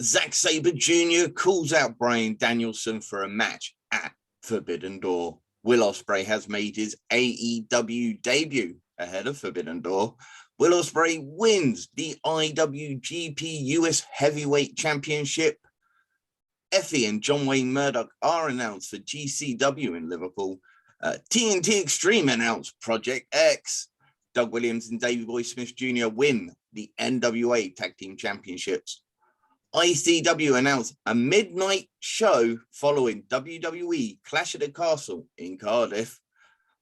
Zack Sabre Jr. calls out Bryan Danielson for a match at Forbidden Door. Will Ospreay has made his AEW debut ahead of Forbidden Door. Will Ospreay wins the IWGP US Heavyweight Championship. Effy and John Wayne Myrdoch are announced for GCW in Liverpool. TNT Extreme announced Project X. Doug Williams and Davey Boy Smith Jr. win the NWA Tag Team Championships. ICW announced a midnight show following WWE Clash at the Castle in Cardiff.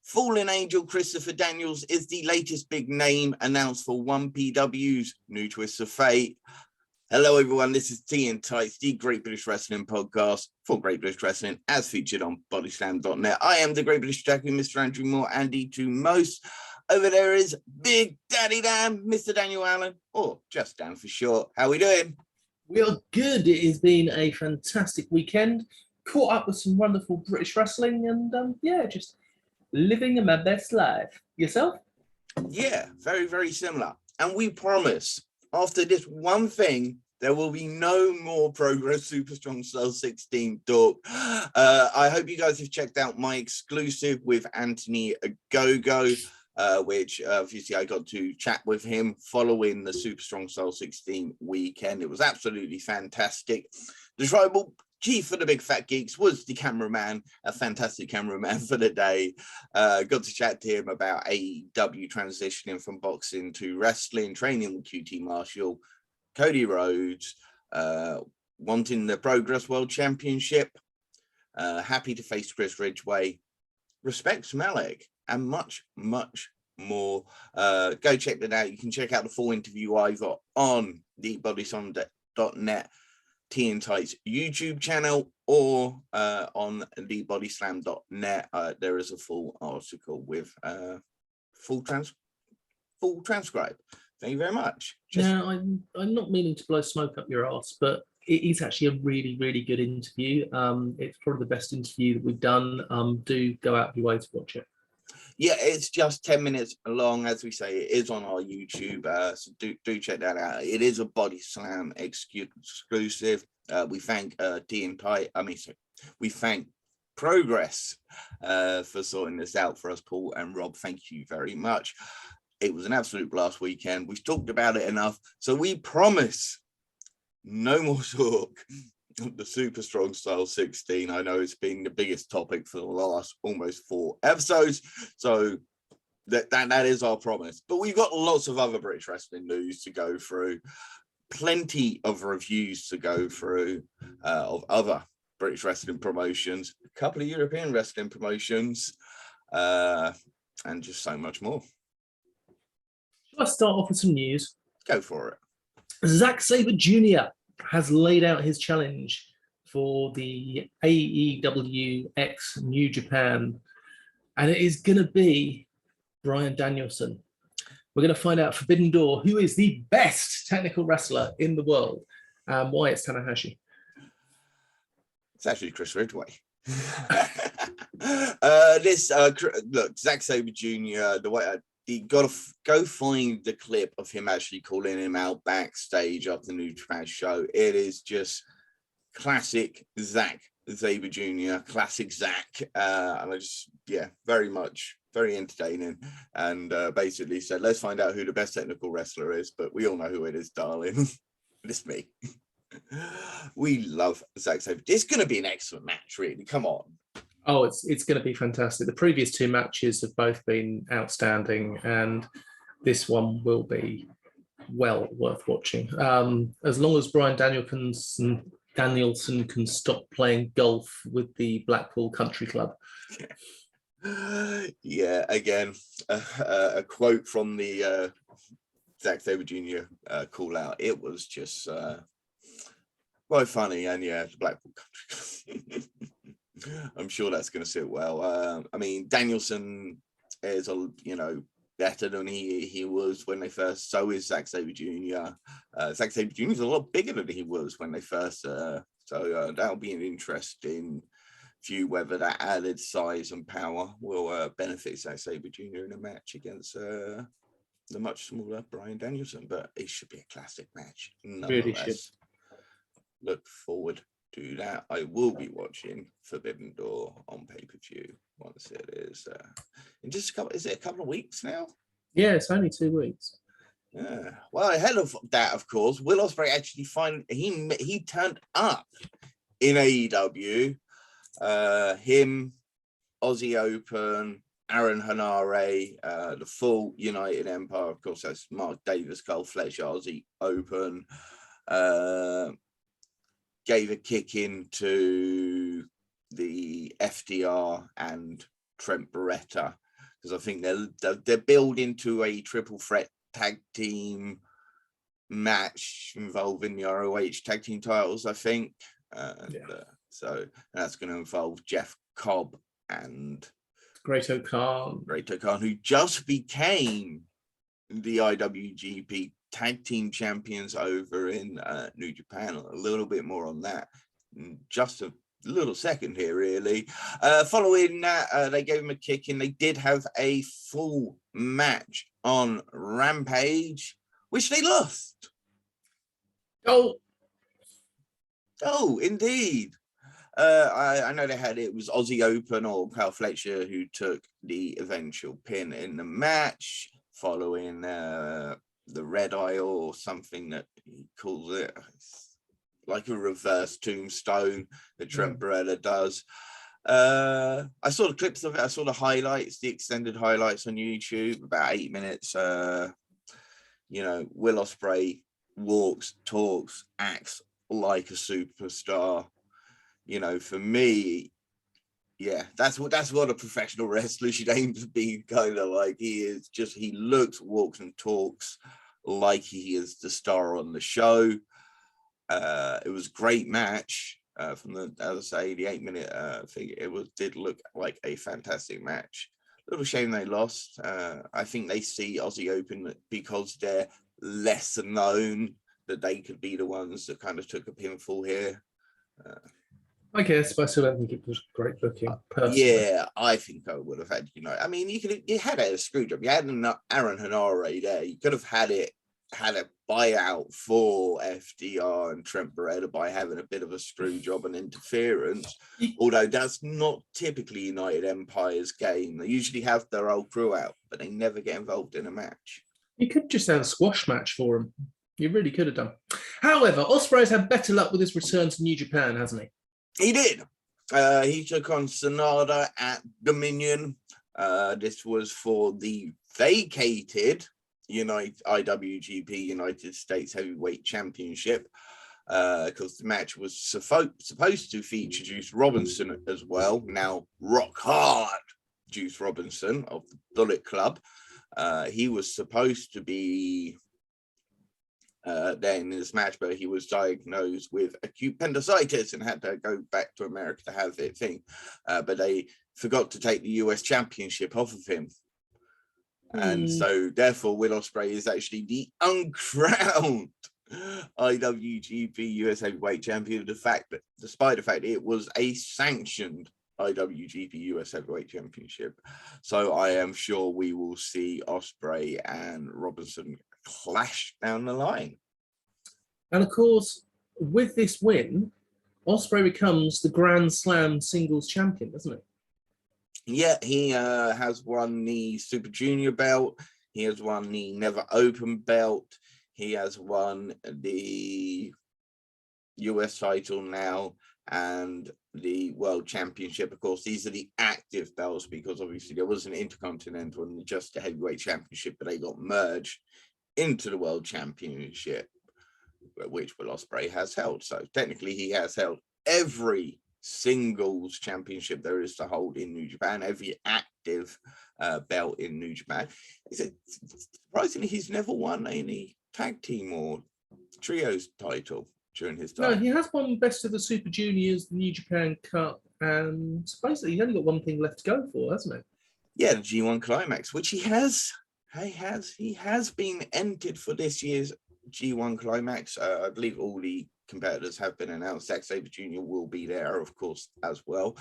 Fallen Angel Christopher Daniels is the latest big name announced for 1PW's New Twist of Fate. Hello, everyone. This is Tea and Tights, the Great British Wrestling podcast for Great British Wrestling, as featured on Bodyslam.net. I am the Great British Jackie, Mr. Andrew Moore, Andy to most. Over there is Big Daddy Dan, Mr. Daniel Allen, or just Dan for short. How we doing? We are good. It has been a fantastic weekend. Caught up with some wonderful British wrestling and, just living my best life. Yourself? Yeah, very, very similar. And we promise, after this one thing, there will be no more Progress Super Strong Style 16 talk. I hope you guys have checked out my exclusive with Anthony Agogo, which obviously I got to chat with him following the Super Strong Style 16 weekend. It was absolutely fantastic. The tribal chief for the Big Fat Geeks was the cameraman, a fantastic cameraman for the day. Got to chat to him about AEW transitioning from boxing to wrestling, training with QT Marshall, Cody Rhodes, wanting the Progress World Championship, happy to face Chris Ridgway, respects Malek, and much, much more. Go check that out. You can check out the full interview I got on the Bodyslam.net Tea and Tights YouTube channel or on the Bodyslam.net. There is a full article with full transcribe. Thank you very much. Now, I'm not meaning to blow smoke up your ass, but it is actually a really, really good interview. It's probably the best interview that we've done. Do go out of your way to watch it. Yeah, it's just 10 minutes long, as we say. It is on our YouTube, so do check that out. It is a Bodyslam exclusive. We thank we thank Progress for sorting this out for us, Paul and Rob. Thank you very much. It was an absolute blast weekend. We've talked about it enough, so we promise no more talk of the Super Strong Style 16. I know it's been the biggest topic for the last almost 4 episodes, so that is our promise. But we've got lots of other British wrestling news to go through, plenty of reviews to go through of other British wrestling promotions, a couple of European wrestling promotions, and just so much more. Let's start off with some news. Go for it. Zack Sabre Jr. has laid out his challenge for the AEW X New Japan, and it is going to be Bryan Danielson. We're going to find out Forbidden Door who is the best technical wrestler in the world and why it's Tanahashi. It's actually Chris Ridgway. Look, Zack Sabre Jr., the way you got to go find the clip of him actually calling him out backstage after the New Japan show. It is just classic Zack Sabre Jr., classic Zack. And I just, very entertaining. And basically said, let's find out who the best technical wrestler is. But we all know who it is, darling. It's me. We love Zack Sabre. It's going to be an excellent match, really. Come on. Oh, it's going to be fantastic. The previous 2 matches have both been outstanding, and this one will be well worth watching. As long as Bryan Danielson can stop playing golf with the Blackpool Country Club. Yeah, again, a quote from the Zack Sabre Jr. Call out. It was just quite funny, and yeah, the Blackpool Country Club. I'm sure that's going to sit well. I mean, Danielson is better than he was when they first. So is Zack Sabre Jr. Zack Sabre Jr. is a lot bigger than he was when they first. So that'll be an interesting view whether that added size and power will benefit Zack Sabre Jr. in a match against the much smaller Bryan Danielson. But it should be a classic match. Really should. look forward to that. I will be watching Forbidden Door on pay-per-view once it is in just a couple. Is it a couple of weeks now? Yeah, it's only 2 weeks. Yeah. Well, ahead of that, of course, Will Ospreay actually he turned up in AEW. Him, Aussie Open, Aaron Hanare, the full United Empire. Of course, that's Mark Davis, Cole Fletcher, Aussie Open. Gave a kick into the FDR and Trent Beretta, because I think they're building to a triple threat tag team match involving the ROH tag team titles, I think. So that's going to involve Jeff Cobb and Great Khan, who just became the IWGP tag team champions over in New Japan. A little bit more on that in just a little second here, really. Following that, they gave him a kick in. They did have a full match on Rampage, which they lost. Oh, indeed. I know they had it was Aussie Open or Carl Fletcher who took the eventual pin in the match, following the Red Eye or something that he calls it. It's like a reverse tombstone that Trent Beretta does. I saw the clips of it. I saw the highlights, the extended highlights on YouTube, about 8 minutes. Will Ospreay walks, talks, acts like a superstar. For me, yeah, that's what a professional wrestler should aim to be, kind of like. He looks, walks, and talks like he is the star on the show. It was a great match from the 8-minute thing. Did look like a fantastic match. A little shame they lost. I think they see Aussie Open because they're lesser known, that they could be the ones that kind of took a pinfall here. I guess, but I still don't think it was great booking. Personally. Yeah, I think I would have had. You had a screw job. You had an Aaron Hanare there. You could have had a buyout for FDR and Trent Beretta by having a bit of a screw job and interference. Although that's not typically United Empire's game. They usually have their old crew out, but they never get involved in a match. You could just have a squash match for him. You really could have done. However, Ospreay's had better luck with his return to New Japan, hasn't he? He did. He took on Sonata at Dominion. This was for the vacated IWGP United States Heavyweight Championship, because the match was supposed to feature Juice Robinson as well. Now, rock hard Juice Robinson of the Bullet Club. He was supposed to be then in this match, but he was diagnosed with acute appendicitis and had to go back to America to have it thing. But they forgot to take the US Championship off of him. And so, therefore, Will Ospreay is actually the uncrowned IWGP US Heavyweight Champion. Despite the fact it was a sanctioned IWGP US Heavyweight Championship. So I am sure we will see Ospreay and Robinson clash down the line. And of course, with this win, Ospreay becomes the Grand Slam singles champion, doesn't it? Yeah, he has won the Super Junior belt. He has won the Never Open belt. He has won the US title now and the World Championship. Of course, these are the active belts, because obviously there was an Intercontinental and just a Heavyweight Championship, but they got merged into the World Championship, which Will Ospreay has held. So technically he has held every singles championship there is to hold in New Japan, every active belt in New Japan. Surprisingly, he's never won any tag team or trios title during his time. No, he has won Best of the Super Juniors, the New Japan Cup, and basically he's only got one thing left to go for, hasn't he? Yeah, the G1 Climax, which he has been entered for this year's G1 Climax. I believe all the competitors have been announced. Zack Sabre Jr. will be there, of course, as well.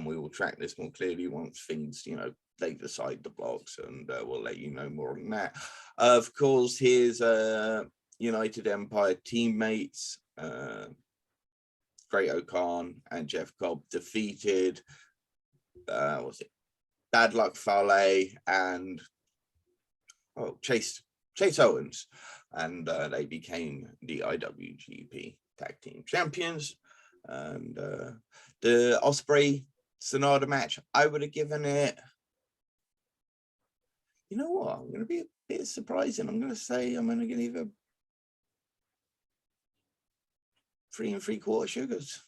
We will track this more clearly once things, they decide the blocks, and we'll let you know more on that. Of course, his United Empire teammates, Great O'Khan and Jeff Cobb defeated Bad Luck Fale and Chase Owens, and they became the IWGP Tag Team Champions. And the Ospreay Sonata match, I would have given it, you know what, I'm going to be a bit surprising. I'm going to say I'm going to give it 3 3/4 sugars.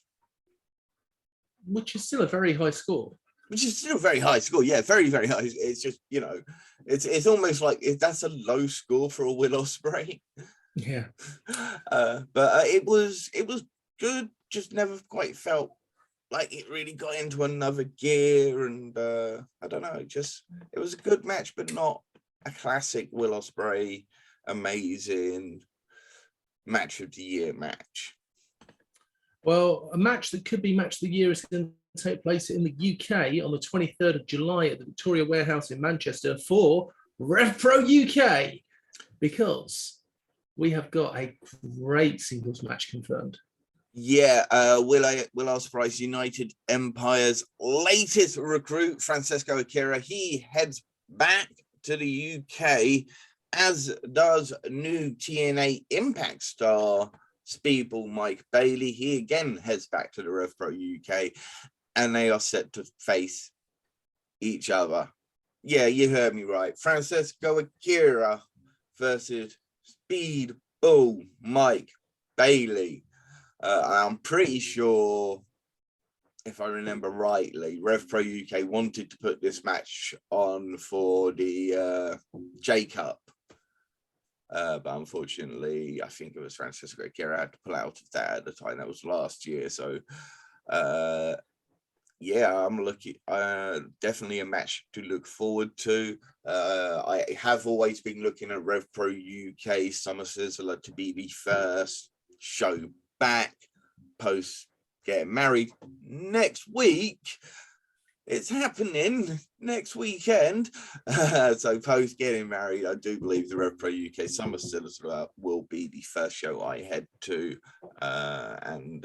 Which is still a very high score. Which is still very high score, yeah, very, very high. It's just, you know, it's almost like that's a low score for a Will Ospreay. Yeah. But it was good, just never quite felt like it really got into another gear, and I don't know, it was a good match, but not a classic Will Ospreay amazing match of the year match. Well, a match that could be match of the year is going to take place in the UK on the 23rd of July at the Victoria Warehouse in Manchester for RevPro UK, because we have got a great singles match confirmed. Yeah, Will Ospreay's United Empire's latest recruit, Francesco Akira, he heads back to the UK, as does new TNA Impact star Speedball Mike Bailey. He again heads back to the RevPro UK, and they are set to face each other. Yeah, you heard me right. Francesco Akira versus Speedball Mike Bailey. I'm pretty sure, if I remember rightly, RevPro UK wanted to put this match on for the J Cup. But unfortunately, I think it was Francesco Akira had to pull out of that at the time. That was last year. So, yeah, I'm looking. Definitely a match to look forward to. I have always been looking at RevPro UK Summer Sizzler to be the first show back post getting married next week. It's happening next weekend. So post getting married, I do believe the RevPro UK Summer Sizzler will be the first show I head to. And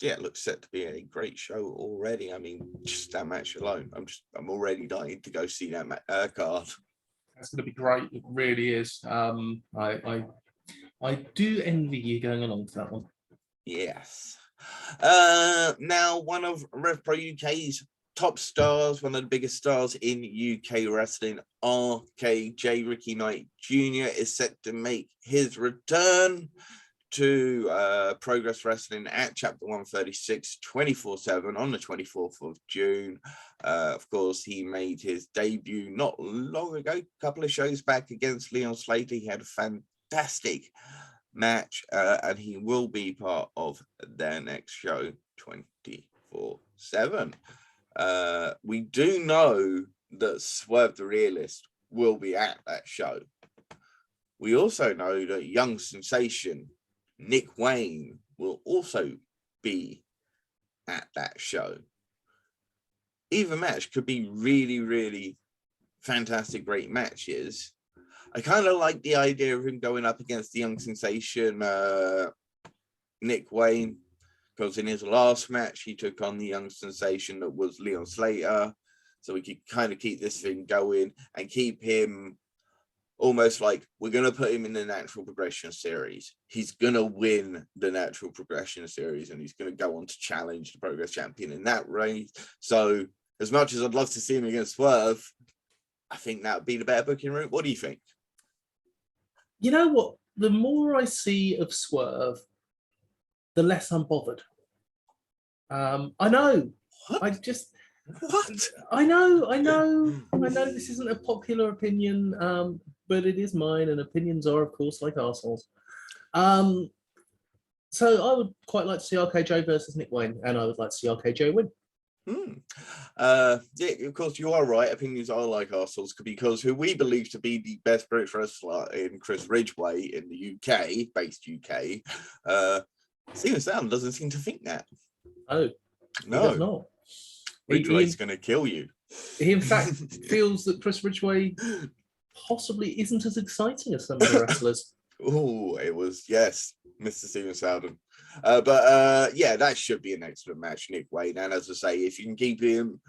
yeah, it looks set to be a great show already. I mean, just that match alone, I'm already dying to go see that card. That's going to be great. It really is. I do envy you going along to that one. Yes. Now, one of RevPro UK's top stars, one of the biggest stars in UK wrestling, RKJ Ricky Knight Jr. is set to make his return to Progress Wrestling at Chapter 136 24/7 on the 24th of June. Of course, he made his debut not long ago, a couple of shows back against Leon Slater. He had a fantastic match, and he will be part of their next show 24/7. We do know that Swerve the Realist will be at that show. We also know that young sensation Nick Wayne will also be at that show. Either match could be really, really fantastic, great matches. I kind of like the idea of him going up against the young sensation Nick Wayne, because in his last match he took on the young sensation that was Leon Slater, so we could kind of keep this thing going and keep him almost like we're going to put him in the Natural Progression Series. He's going to win the Natural Progression Series, and he's going to go on to challenge the Progress Champion in that race. So as much as I'd love to see him against Swerve, I think that would be the better booking route. What do you think? You know what? The more I see of Swerve, the less I'm bothered. I know. What? I know this isn't a popular opinion, but it is mine, and opinions are, of course, like arseholes. So I would quite like to see RKJ versus Nick Wayne, and I would like to see RKJ win. Yeah, of course, you are right. Opinions are like arseholes, because who we believe to be the best British wrestler in Chris Ridgway in the UK, based UK, Steven Sam doesn't seem to think that. Oh, no, he does not. Ridgway's going to kill you. He, in fact, feels that Chris Ridgway possibly isn't as exciting as some of the wrestlers. Oh, it was, yes. Mr. Steven Soudan. Yeah, that should be an excellent match, Nick Wayne. And as I say, if you can keep him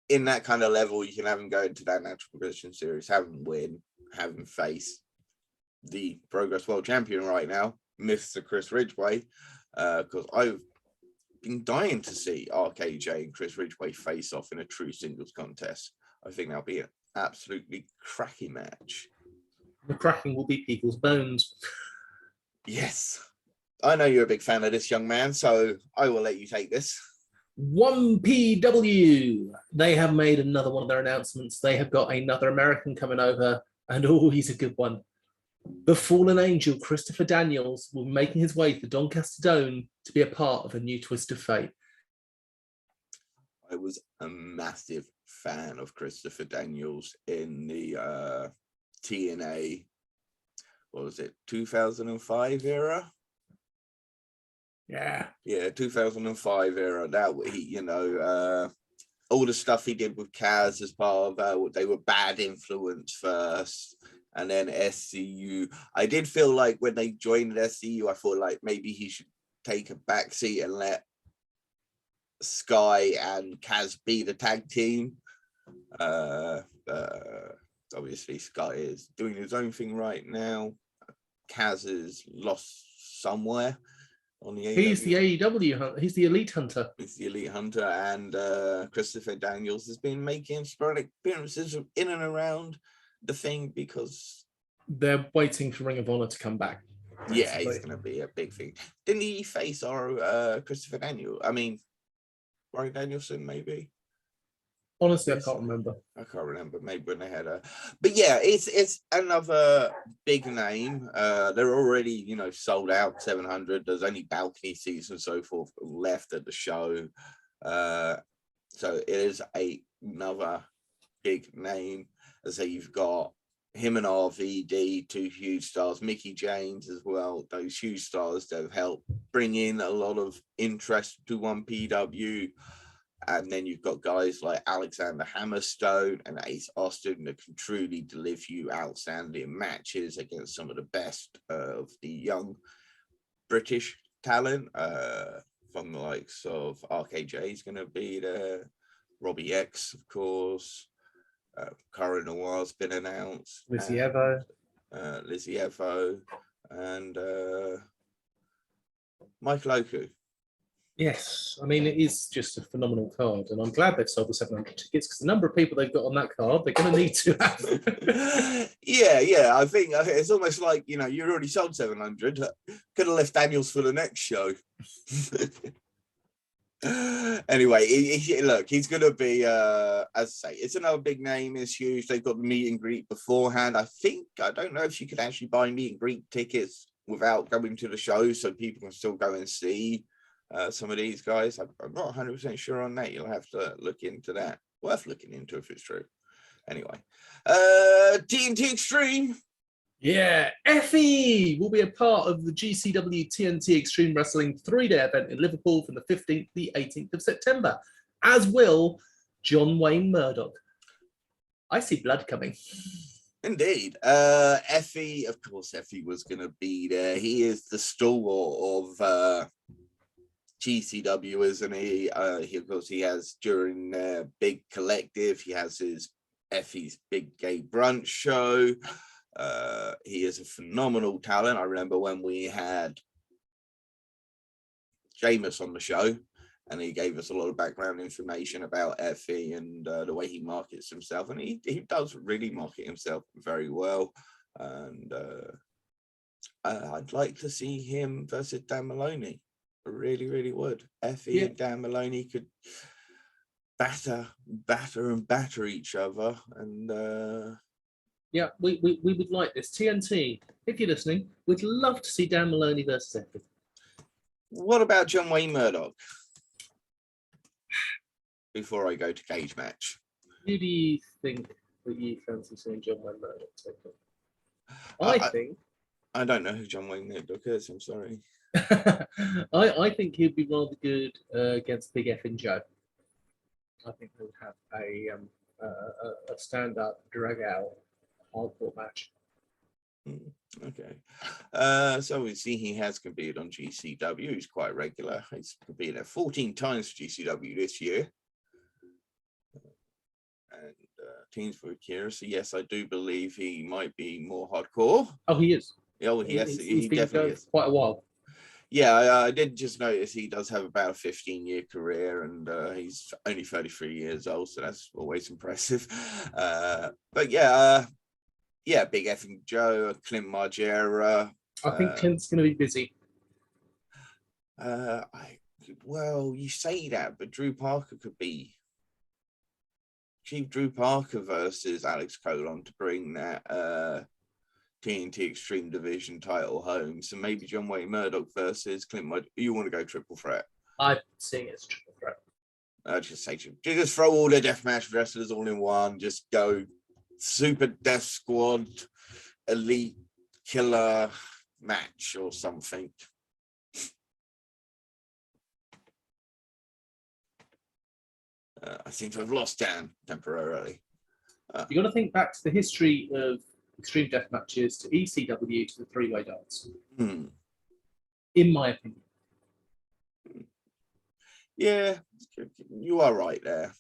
in that kind of level, you can have him go into that natural progression series, have him win, have him face the Progress World Champion right now, Mr. Chris Ridgway, because I've been dying to see RKJ and Chris Ridgway face off in a true singles contest. I think that'll be an absolutely cracking match. The cracking will be people's bones. Yes. I know you're a big fan of this young man, so I will let you take this. 1PW. They have made another one of their announcements. They have got another American coming over, and oh, he's a good one. The fallen angel, Christopher Daniels, will be making his way to Doncaster Dome to be a part of a new twist of fate. I was a massive fan of Christopher Daniels in the TNA, what was it, 2005 era? Yeah, 2005 era. That he, all the stuff he did with Kaz as part of they were Bad Influence first, and then SCU. I did feel like when they joined SCU, I thought like maybe he should take a backseat and let Sky and Kaz be the tag team. Obviously, Sky is doing his own thing right now. Kaz is lost somewhere on the AEW. He's the AEW hunter. He's the elite hunter. He's the elite hunter, and Christopher Daniels has been making sporadic appearances in and around the thing because they're waiting for Ring of Honor to come back. Yeah, he's going to be a big thing. Didn't he face our Christopher Daniel? I mean, Bryan Danielson, maybe. Honestly, I can't remember. Maybe when they had a, but yeah, it's another big name. They're already, sold out 700. There's only balcony seats and so forth left at the show. So it is another big name. As I say, you've got him and RVD, two huge stars, Mickey James as well. Those huge stars that have helped bring in a lot of interest to 1PW. And then you've got guys like Alexander Hammerstone and Ace Austin that can truly deliver you outstanding matches against some of the best of the young British talent. From the likes of RKJ is going to be there. Robbie X, of course. Cara Noir's been announced. Lizzie Evo. Lizzie Evo. And Michael Oku. Yes, I mean, it is just a phenomenal card, and I'm glad they've sold the 700 tickets because the number of people they've got on that card, they're going to need to have. Yeah, I think it's almost like, you already sold 700. Could have left Daniels for the next show. Anyway, look, he's going to be, as I say, it's another big name. It's huge. They've got the meet and greet beforehand. I don't know if you could actually buy meet and greet tickets without going to the show so people can still go and see some of these guys. I'm not 100% sure on that. You'll have to look into that. Worth looking into if it's true. Anyway, TNT Extreme. Yeah, Effy will be a part of the GCW TNT Extreme Wrestling 3-day event in Liverpool from the 15th to the 18th of September, as will John Wayne Myrdoch. I see blood coming. Indeed. Effy, of course, Effy was going to be there. He is the stalwart of GCW, isn't he? Of course, he has during Big Collective, he has his Effy's Big Gay Brunch show. He is a phenomenal talent. I remember when we had Jameis on the show, and he gave us a lot of background information about Effy and the way he markets himself, and he does really market himself very well. And I'd like to see him versus Dan Maloney. I really, really would. Effy and Dan Maloney could batter each other, and yeah, we would like this. TNT, if you're listening, we'd love to see Dan Maloney versus Effy. What about John Wayne Myrdoch? Before I go to cage match, Who do you think that you fancy seeing John Wayne Myrdoch take on? I don't know who John Wayne Myrdoch is. I'm sorry. I think he'd be rather good against Big F and Joe. I think they would have a stand-up, drag-out, hardcore match. Okay. So we see he has competed on GCW. He's quite regular. He's competed 14 times for GCW this year. And teams for Akira. So yes, I do believe he might be more hardcore. Oh, he is. Oh, yes, he been definitely going is. for quite a while. Yeah, I did just notice he does have about a 15-year career, and he's only 33 years old, so that's always impressive. But yeah, Big Effing Joe, Clint Margera. I think Clint's going to be busy. Well, you say that, but Drew Parker could be Chief Drew Parker versus Alex Colon to bring that TNT Extreme Division title home. So maybe John Wayne Murdoch versus Clint. You want to go triple threat? I'm seeing it as triple threat. Just throw all the deathmatch wrestlers all in one. Just go Super Death Squad, Elite Killer match or something. I seem to have lost Dan temporarily. You got to think back to the history of extreme death matches, to ECW, to the three-way dance. In my opinion. Yeah, you are right there.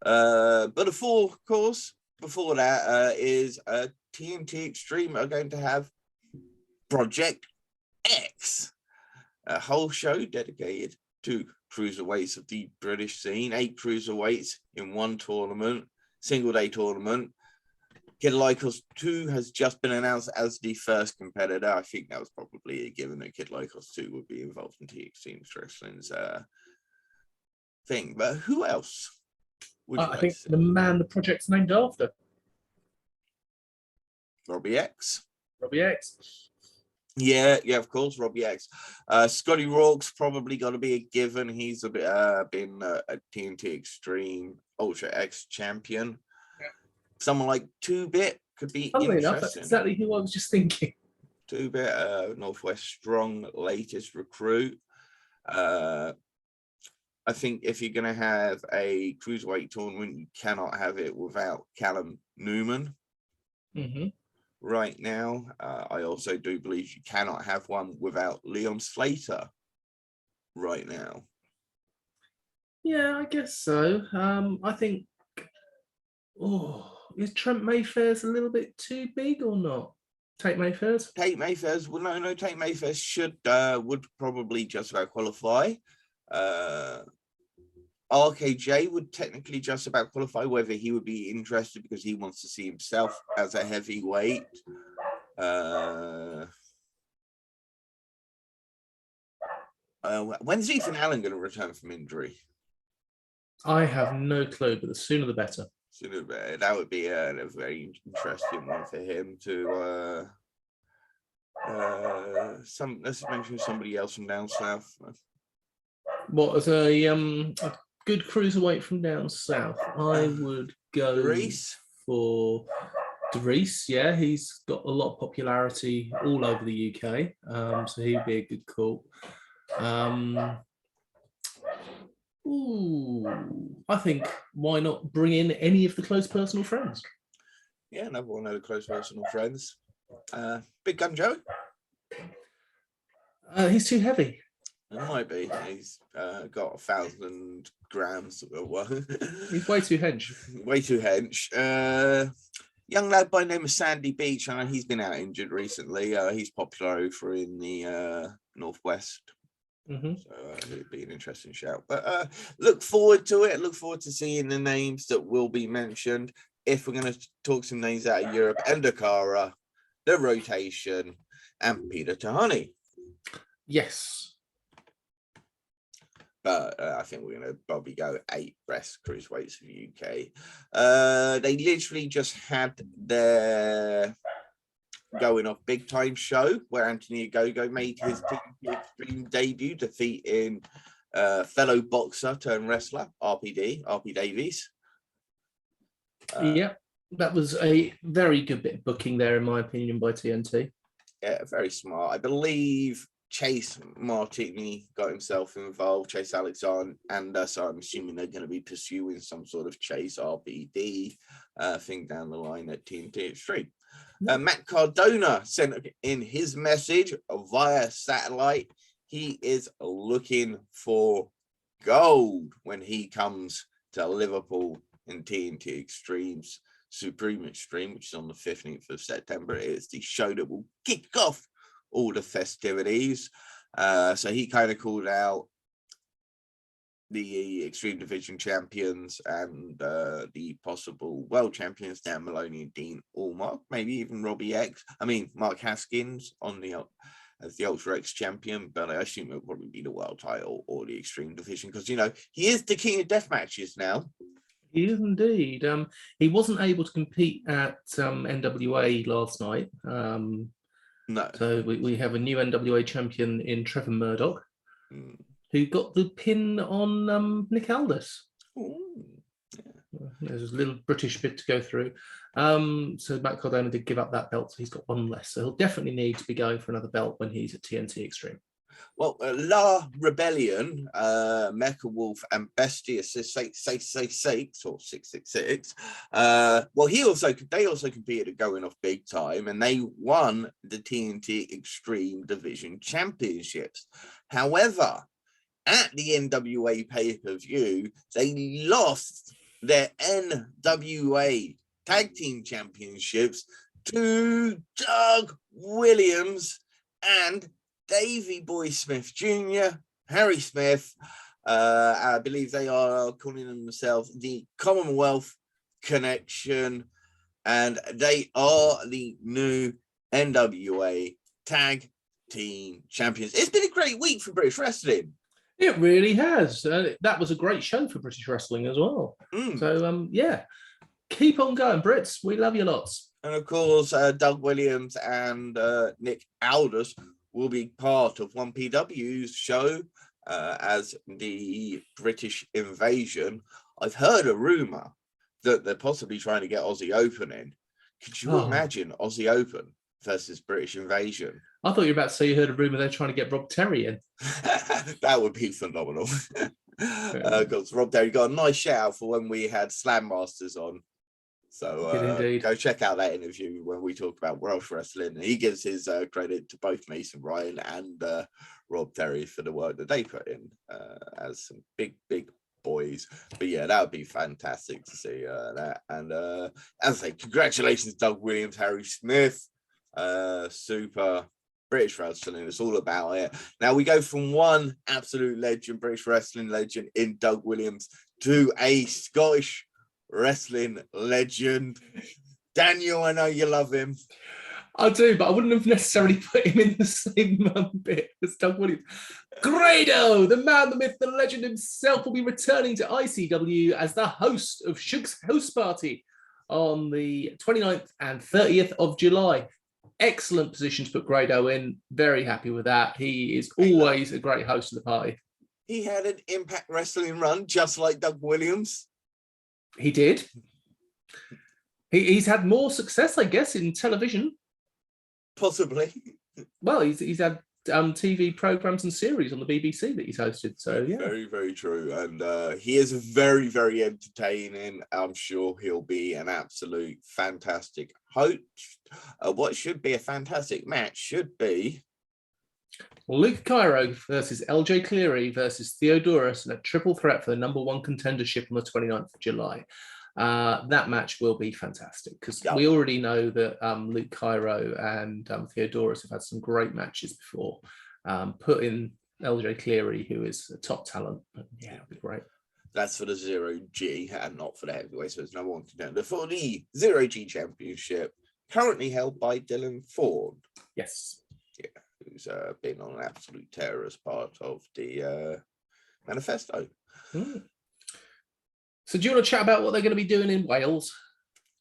But of course, before that is TNT Extreme are going to have Project X, a whole show dedicated to cruiserweights of the British scene. 8 cruiserweights in one tournament, single-day tournament. Kid Lycos 2 has just been announced as the first competitor. I think that was probably a given that Kid Lycos 2 would be involved in TXT Wrestling's thing. But who else would you I like think to see? the man the project's named after. Robbie X. Robbie X. Yeah, of course, Robbie X. Scotty Rourke's probably got to be a given. He's been a TNT Extreme Ultra X champion. Yeah. Someone like 2-Bit could be Funnily interesting. enough, that's exactly who I was just thinking. 2-Bit, Northwest Strong, latest recruit. I think if you're going to have a cruiserweight tournament, you cannot have it without Callum Newman. Right now, I also do believe you cannot have one without Leon Slater right now. Yeah, I guess so. I think, is Trent Mayfair's a little bit too big or not? Tate Mayfair's? Tate Mayfair's, well, no, Tate Mayfair would probably just about qualify. RKJ would technically just about qualify, whether he would be interested because he wants to see himself as a heavyweight. When's Ethan Allen going to return from injury? I have no clue, but the sooner the better. That would be a very interesting one for him to. Let's mention somebody else from down south. What, as a good cruiserweight from down south? I would go for Dries. Yeah, he's got a lot of popularity all over the UK, so he'd be a good call. I think why not bring in any of the close personal friends? Yeah, another one of the close personal friends. Big Gun Joe? He's too heavy. It might be. He's got 1,000 grams. He's way too hench. Way too hench. Young lad by the name of Sandy Beach. I know he's been out injured recently. He's popular over in the Northwest. So it'd be an interesting shout. But look forward to it. Look forward to seeing the names that will be mentioned. If we're going to talk some names out of Europe, Endokara, The Rotation, and Peter Tahani. Yes. But I think we're going to probably go 8 best cruiserweights for the UK. They literally just had their going off big time show where Anthony Ogogo made his TNT Extreme debut, defeating fellow boxer turned wrestler RP Davies. Yeah, that was a very good bit of booking there, in my opinion, by TNT. Yeah, very smart. I believe Chase Martini got himself involved, Chase Alexander, and so I'm assuming they're going to be pursuing some sort of Chase RPD thing down the line at TNT Extreme. Matt Cardona sent in his message via satellite. He is looking for gold when he comes to Liverpool in TNT Extreme's Supreme Extreme, which is on the 15th of September. It is the show that will kick off all the festivities. So he kind of called out the Extreme Division champions and the possible world champions, Dan Maloney and Dean Allmark, maybe even Mark Haskins on the as the Ultra X champion, but I assume it'll probably be the world title or the Extreme Division because, you know, he is the king of death matches now. He is indeed. He wasn't able to compete at NWA last night. No. So we have a new NWA champion in Trevor Murdoch, who got the pin on Nick Aldis. Ooh, yeah. There's a little British bit to go through. So Matt Cardona did give up that belt, so he's got one less. So he'll definitely need to be going for another belt when he's at TNT Extreme. Well, La Rebellion, Mecha Wolf, and Bestia 666 or 666. Well, they also competed at Going Off Big Time, and they won the TNT Extreme Division Championships. However, at the NWA pay-per-view, they lost their NWA Tag Team Championships to Doug Williams and Davey Boy Smith Jr., Harry Smith. I believe they are calling themselves the Commonwealth Connection, and they are the new NWA Tag Team Champions. It's been a great week for British wrestling. It really has. That was a great show for British wrestling as well. So, yeah, keep on going, Brits. We love you lots. And of course, Doug Williams and Nick Aldis will be part of 1PW's show as the British Invasion. I've heard a rumor that they're possibly trying to get Aussie Open in. Could you imagine Aussie Open versus British Invasion? I thought you were about to say you heard a rumor they're trying to get Rob Terry in. That would be phenomenal. Because Rob Terry got a nice shout out for when we had Slam Masters on. So go check out that interview when we talk about Welsh wrestling. He gives his credit to both Mason Ryan and Rob Terry for the work that they put in as some big boys. But yeah, that would be fantastic to see that. And as I say, congratulations, Doug Williams, Harry Smith, super British wrestling. It's all about it. Now we go from one absolute legend, British wrestling legend in Doug Williams, to a Scottish wrestling legend. Daniel, I know you love him. I do, but I wouldn't have necessarily put him in the same bit as Doug Williams. Grado, the man, the myth, the legend himself, will be returning to ICW as the host of Shug's House Party on the 29th and 30th of July. Excellent position to put Grado in. Very happy with that. He is always a great host of the party. He had an Impact Wrestling run just like Doug Williams. He did. He's had more success, I guess, in television. Possibly. Well, he's had TV programs and series on the BBC that he's hosted. So yeah, very, very true. And he is very, very entertaining. I'm sure he'll be an absolute fantastic host. What should be a fantastic match should be Luke Cairo versus LJ Cleary versus Theodorus in a triple threat for the #1 contendership on the 29th of July. That match will be fantastic because we already know that Luke Cairo and Theodorus have had some great matches before. Put in LJ Cleary, who is a top talent. Yeah, it'll be great. That's for the 0G and not for the heavyweight, so there's #1 contender for the 0G championship, currently held by Dylan Ford. Yes. Yeah, who's been on an absolute tear as part of the manifesto. So do you want to chat about what they're going to be doing in Wales?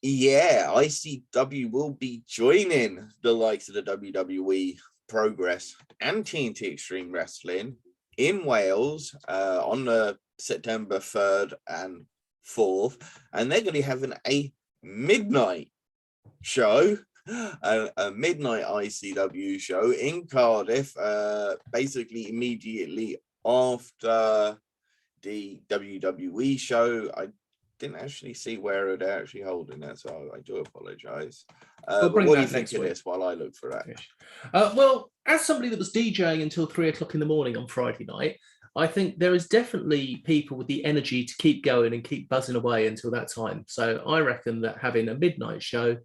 Yeah, ICW will be joining the likes of the WWE, Progress, and TNT Extreme Wrestling in Wales on the September 3rd and 4th. And they're going to be having a midnight show, a midnight ICW show in Cardiff, basically immediately after the WWE show. I didn't actually see where they're actually holding it, so I do apologise. We'll But bring what do you that think next of week. this while I look for that? Well, as somebody that was DJing until 3 o'clock in the morning on Friday night, I think there is definitely people with the energy to keep going and keep buzzing away until that time. So I reckon that having a midnight show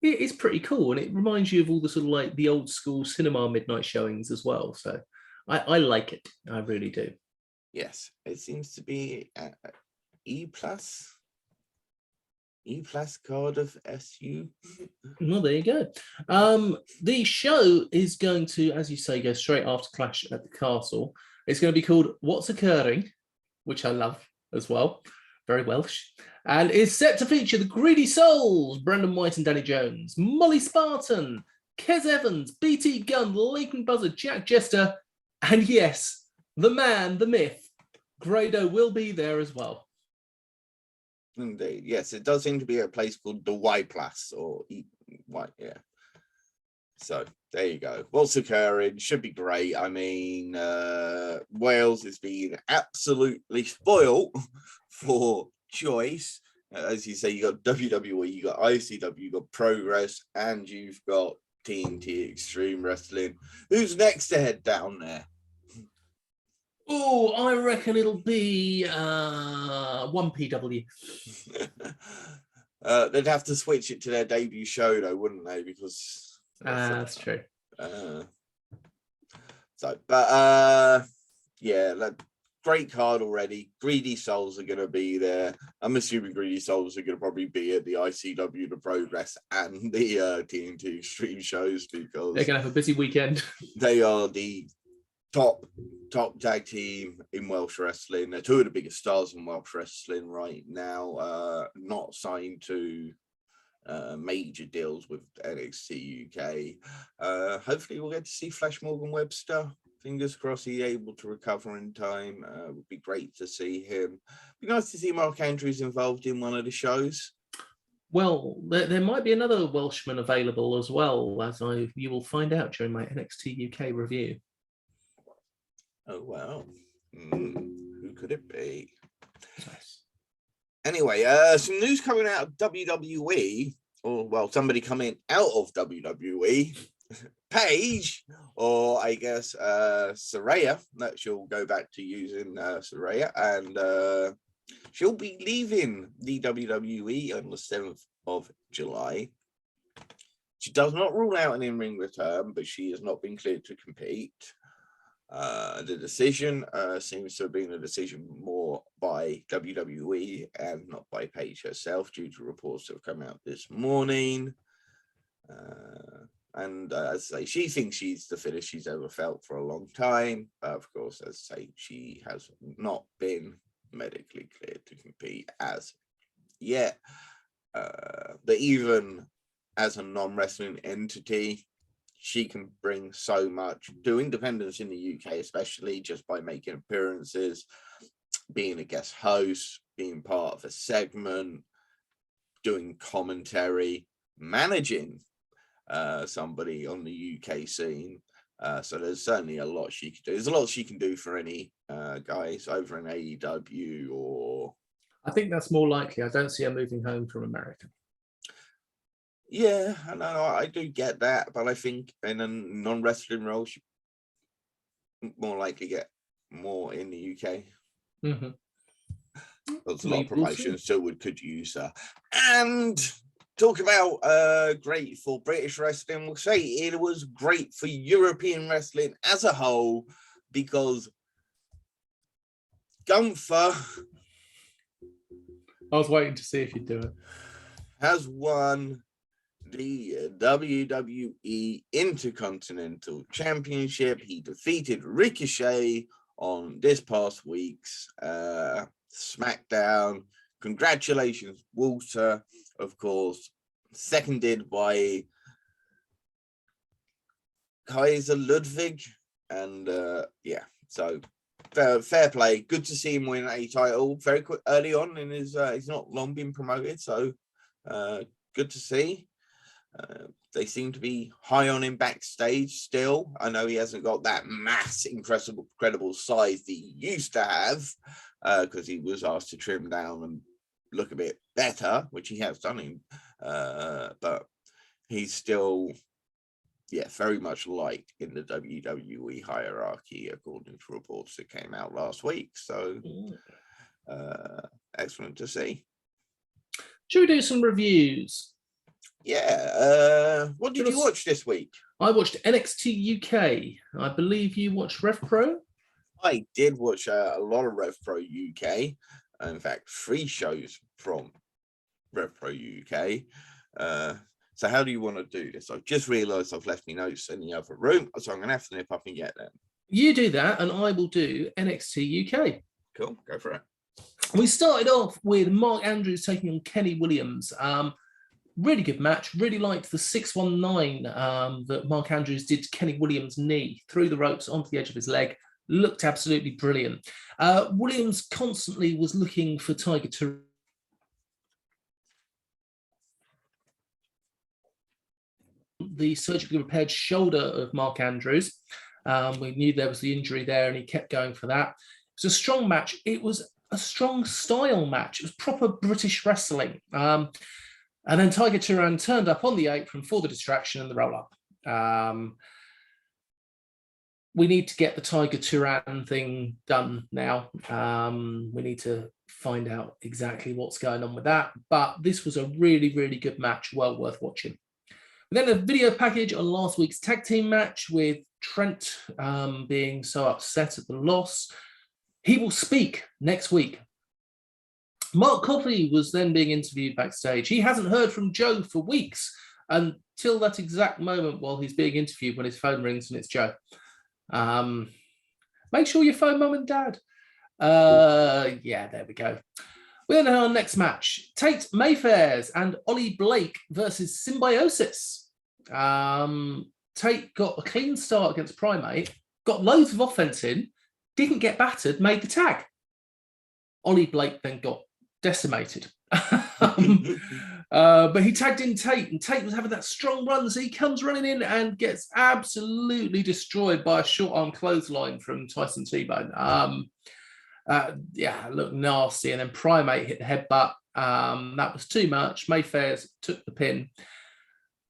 is pretty cool, and it reminds you of all the sort of like the old school cinema midnight showings as well. So I like it. I really do. Yes, it seems to be E plus Cardiff SU. Well, there you go. The show is going to, as you say, go straight after Clash at the Castle. It's going to be called What's Occurring, which I love as well. Very Welsh. And is set to feature the Greedy Souls, Brendan White and Danny Jones, Molly Spartan, Kez Evans, BT Gunn, Leighton Buzzard, Jack Jester, and yes, the man, the myth, Grado will be there as well. Indeed, yes, it does seem to be a place called the Y Plus or Y, yeah. So there you go. What's occurring should be great. I mean, Wales is being absolutely spoiled for choice. As you say, you got WWE, you got ICW, you got Progress, and you've got TNT Extreme Wrestling. Who's next to head down there? Oh, I reckon it'll be 1PW. They'd have to switch it to their debut show, though, wouldn't they? Because That's true. Yeah, great card already. Greedy Souls are going to be there. I'm assuming Greedy Souls are going to probably be at the ICW, the Progress, and the TNT Extreme shows because they're going to have a busy weekend. They are the top tag team in Welsh wrestling. They're two of the biggest stars in Welsh wrestling right now. Not signed to major deals with NXT UK. Hopefully we'll get to see Flash Morgan Webster. Fingers crossed he's able to recover in time. Would be great to see him. Be nice to see Mark Andrews involved in one of the shows. Well, there might be another Welshman available as well, as you will find out during my NXT UK review. Oh, wow. Who could it be? Nice. Anyway, some news coming out of WWE, or, well, somebody coming out of WWE. Paige, or I guess Saraya, that she'll go back to using Saraya, and she'll be leaving the WWE on the 7th of July. She does not rule out an in-ring return, but she has not been cleared to compete. The decision seems to have been a decision more by WWE and not by Paige herself, due to reports that have come out this morning. And as I say, she thinks she's the fittest she's ever felt for a long time. But of course, as I say, she has not been medically cleared to compete as yet. But even as a non-wrestling entity, she can bring so much to independence in the UK, especially just by making appearances, being a guest host, being part of a segment, doing commentary, managing somebody on the UK scene. So there's certainly a lot she can do. There's a lot she can do for any guys over in AEW or... I think that's more likely. I don't see her moving home from America. Yeah, I know, I do get that, but I think in a non-wrestling role, she more likely get more in the UK. Mm-hmm. There's a lot of promotions, so we could use her. And talk about great for British wrestling, we'll say it was great for European wrestling as a whole, because Gunther... I was waiting to see if you'd do it. Has won the WWE Intercontinental Championship. He defeated Ricochet on this past week's SmackDown. Congratulations, Walter, of course, seconded by Kaiser Ludwig. And yeah, so fair play. Good to see him win a title very quick early on in his he's not long been promoted, so good to see. They seem to be high on him backstage still. I know he hasn't got that incredible size that he used to have, because he was asked to trim down and look a bit better, which he has done, but he's still, very much liked in the WWE hierarchy, according to reports that came out last week. So, excellent to see. Should we do some reviews? Yeah. What did you watch this week? I watched NXT UK. I believe you watched Rev Pro? I did watch a lot of Rev Pro UK. In fact, 3 shows from Rev Pro UK. So how do you want to do this? I've just realised I've left my notes in the other room, so I'm going to have to nip up and get them. You do that, and I will do NXT UK. Cool, go for it. We started off with Mark Andrews taking on Kenny Williams. Really good match. Really liked the 619 that Mark Andrews did to Kenny Williams' knee, through the ropes onto the edge of his leg. Looked absolutely brilliant. Williams constantly was looking for Tiger to the surgically repaired shoulder of Mark Andrews. We knew there was the injury there, and he kept going for that. It was a strong match. It was a strong style match. It was proper British wrestling. And then Tiger Turan turned up on the apron for the distraction and the roll-up. We need to get the Tiger Turan thing done now. We need to find out exactly what's going on with that. But this was a really, really good match, well worth watching. And then a video package on last week's tag team match with Trent being so upset at the loss. He will speak next week. Mark Coffey was then being interviewed backstage. He hasn't heard from Joe for weeks until that exact moment while he's being interviewed, when his phone rings and it's Joe. Make sure you phone mum and dad. Yeah, there we go. We then have our next match. Tate Mayfairs and Ollie Blake versus Symbiosis. Tate got a clean start against Primate, got loads of offense in, didn't get battered, made the tag. Ollie Blake then got decimated. But he tagged in Tate, and Tate was having that strong run, so he comes running in and gets absolutely destroyed by a short arm clothesline from Tyson T-Bone. Looked nasty. And then Primate hit the headbutt. That was too much. Mayfairs took the pin.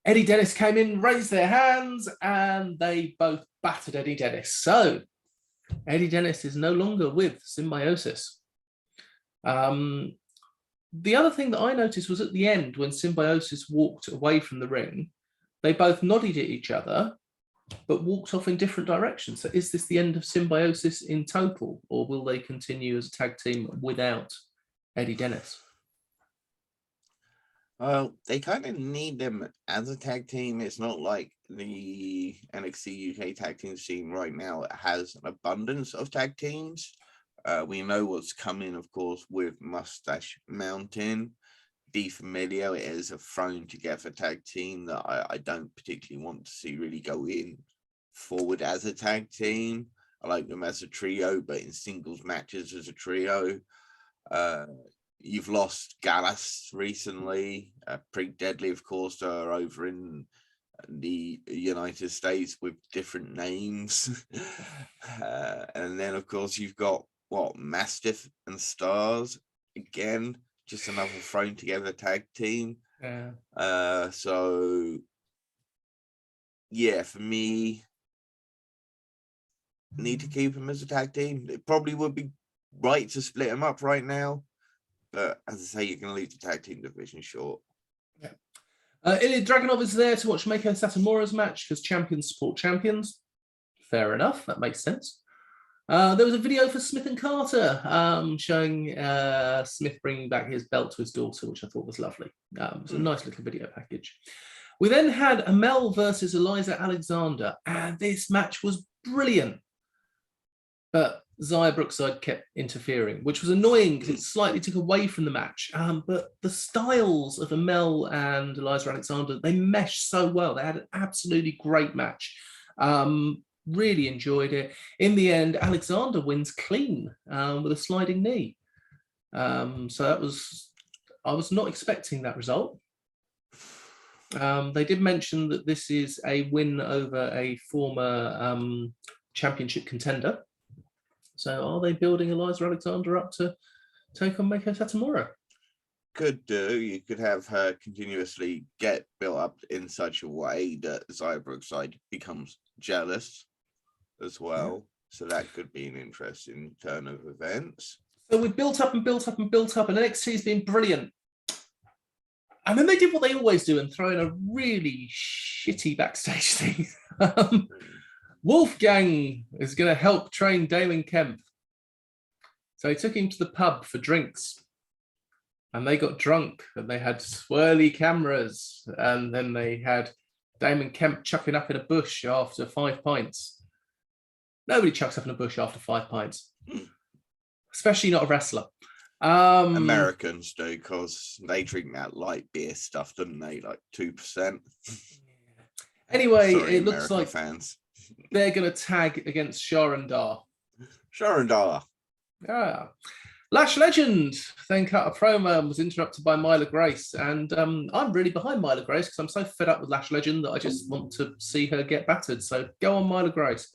Eddie Dennis came in, raised their hands, and they both battered Eddie Dennis. So Eddie Dennis is no longer with Symbiosis. The other thing that I noticed was at the end, when Symbiosis walked away from the ring, they both nodded at each other, but walked off in different directions. So is this the end of Symbiosis in total, or will they continue as a tag team without Eddie Dennis? Well, they kind of need them as a tag team. It's not like the NXT UK tag team scene right now. It has an abundance of tag teams. We know what's coming, of course, with Mustache Mountain. De Familio is a thrown together tag team that I don't particularly want to see really go in forward as a tag team. I like them as a trio, but in singles matches as a trio. You've lost Gallus recently. Pretty Deadly, of course, are over in the United States with different names. And then, of course, you've got Mastiff and Stars again, just another thrown together tag team. So yeah, for me, need to keep them as a tag team. It probably would be right to split them up right now, but as I say, you're going to leave the tag team division short. Ilya Dragunov is there to watch Meiko Satomura's match because champions support champions. Fair enough, that makes sense. There was a video for Smith and Carter showing Smith bringing back his belt to his daughter, which I thought was lovely. It was a nice little video package. We then had Amel versus Eliza Alexander, and this match was brilliant. But Xia Brookside kept interfering, which was annoying because it slightly took away from the match. But the styles of Amel and Eliza Alexander, they meshed so well. They had an absolutely great match. Really enjoyed it. In the end, Alexander wins clean with a sliding knee. So that was, I was not expecting that result. They did mention that this is a win over a former championship contender. So are they building Eliza Alexander up to take on Meiko Satomura? could do, you could have her continuously get built up in such a way that Cyborg side becomes jealous as well. So that could be an interesting turn of events. So we built up and built up and built up, and NXT's been brilliant. And then they did what they always do and throw in a really shitty backstage thing. Wolfgang is going to help train Damon Kemp. So he took him to the pub for drinks. And they got drunk and they had swirly cameras. And then they had Damon Kemp chucking up in a bush after 5 pints. Nobody chucks up in a bush after 5 pints, especially not a wrestler. Americans do, because they drink that light beer stuff, don't they? Like 2%. Anyway, Sorry, it looks American like fans. They're going to tag against Sharon Dar. Sharon Dar. Yeah. Lash Legend then cut a promo and was interrupted by Myla Grace. And I'm really behind Myla Grace because I'm so fed up with Lash Legend that I just want to see her get battered. So go on, Myla Grace.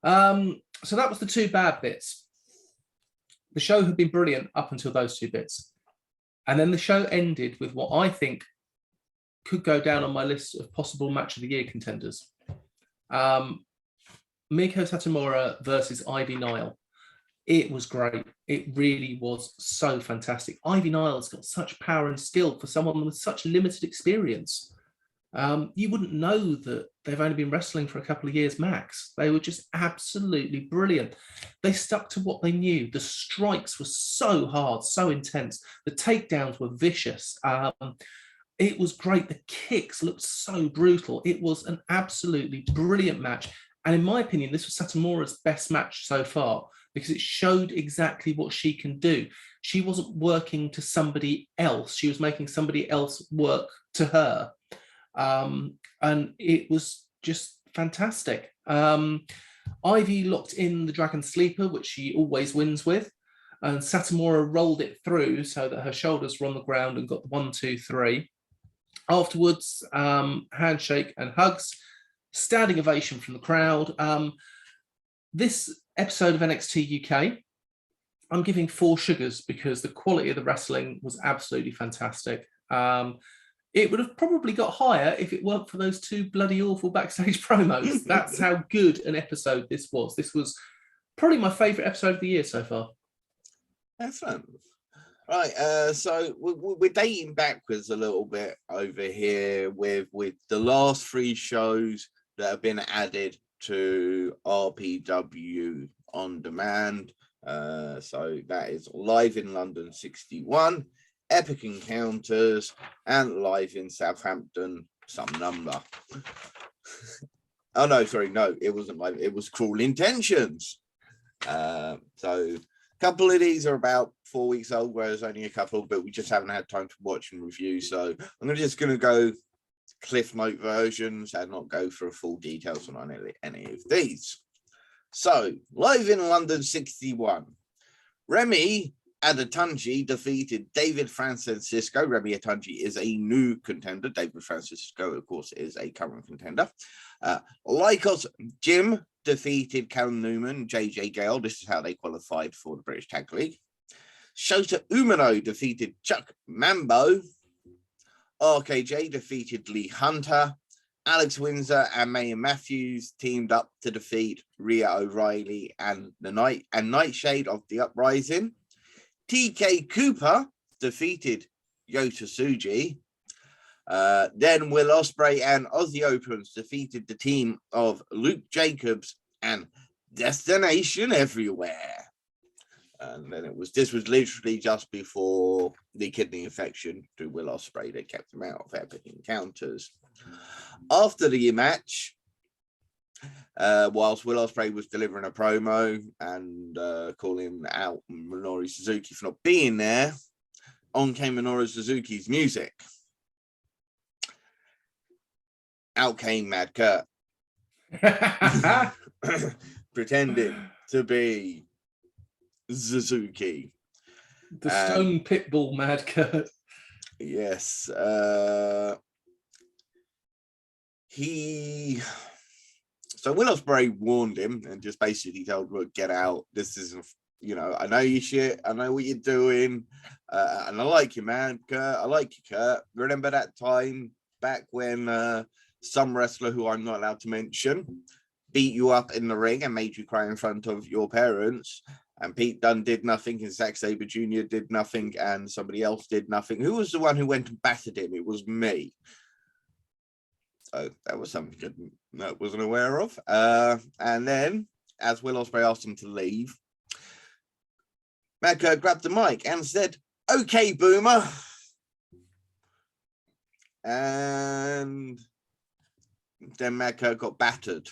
So that was the 2 bad bits. The show had been brilliant up until those 2 bits. And then the show ended with what I think could go down on my list of possible match of the year contenders. Miko Satomura versus Ivy Nile. It was great. It really was so fantastic. Ivy Nile's got such power and skill for someone with such limited experience. You wouldn't know that they've only been wrestling for a couple of years max. They were just absolutely brilliant. They stuck to what they knew. The strikes were so hard, so intense. The takedowns were vicious. It was great. The kicks looked so brutal. It was an absolutely brilliant match. And in my opinion, this was Satomura's best match so far because it showed exactly what she can do. She wasn't working to somebody else. She was making somebody else work to her. And it was just fantastic. Ivy locked in the Dragon Sleeper, which she always wins with. And Satomura rolled it through so that her shoulders were on the ground and got the 1, 2, 3. Afterwards, handshake and hugs, standing ovation from the crowd. This episode of NXT UK, I'm giving 4 sugars because the quality of the wrestling was absolutely fantastic. It would have probably got higher if it weren't for those 2 bloody awful backstage promos. That's how good an episode this was. This was probably my favourite episode of the year so far. Excellent. Right, so we're dating backwards a little bit over here with the last 3 shows that have been added to RPW On Demand. So that is Live in London 61, Epic Encounters, and Live in Southampton some number. Oh no, sorry, no, it wasn't live. It was Cruel Intentions. So a couple of these are about 4 weeks old, whereas only a couple, but we just haven't had time to watch and review. So I'm just going to go Cliff Note versions and not go for full details on any of these. So Live in London 61, Remy Adetunji defeated David Francisco. Remy Adetunji is a new contender. David Francisco, of course, is a current contender. Lycos Jim defeated Callum Newman, JJ Gale. This is how they qualified for the British Tag League. Shota Umino defeated Chuck Mambo. RKJ defeated Lee Hunter. Alex Windsor and Mae Matthews teamed up to defeat Rhea O'Reilly and Nightshade of the Uprising. TK Cooper defeated Yota Tsuji. Then Will Ospreay and Aussie Opens defeated the team of Luke Jacobs and Destination Everywhere. And then this was literally just before the kidney infection to Will Ospreay that kept him out of Epic Encounters. After the match, whilst Will Ospreay was delivering a promo and calling out Minoru Suzuki for not being there, on came Minoru Suzuki's music. Out came Mad Kurt, pretending to be Suzuki. The Stone Pitbull Mad Kurt. Yes. So Will Ospreay warned him and just basically told him, get out. This isn't You know, I know you shit. I know what you're doing. And I like you, man. Kurt, I like you, Kurt. Remember that time back when some wrestler who I'm not allowed to mention beat you up in the ring and made you cry in front of your parents, and Pete Dunne did nothing, and Zack Sabre Jr. did nothing, and somebody else did nothing. Who was the one who went and battered him? It was me. So that was something I wasn't aware of. And then, as Will Ospreay asked him to leave, Mad Kurt grabbed the mic and said, "Okay, Boomer." And then Mad Kurt got battered.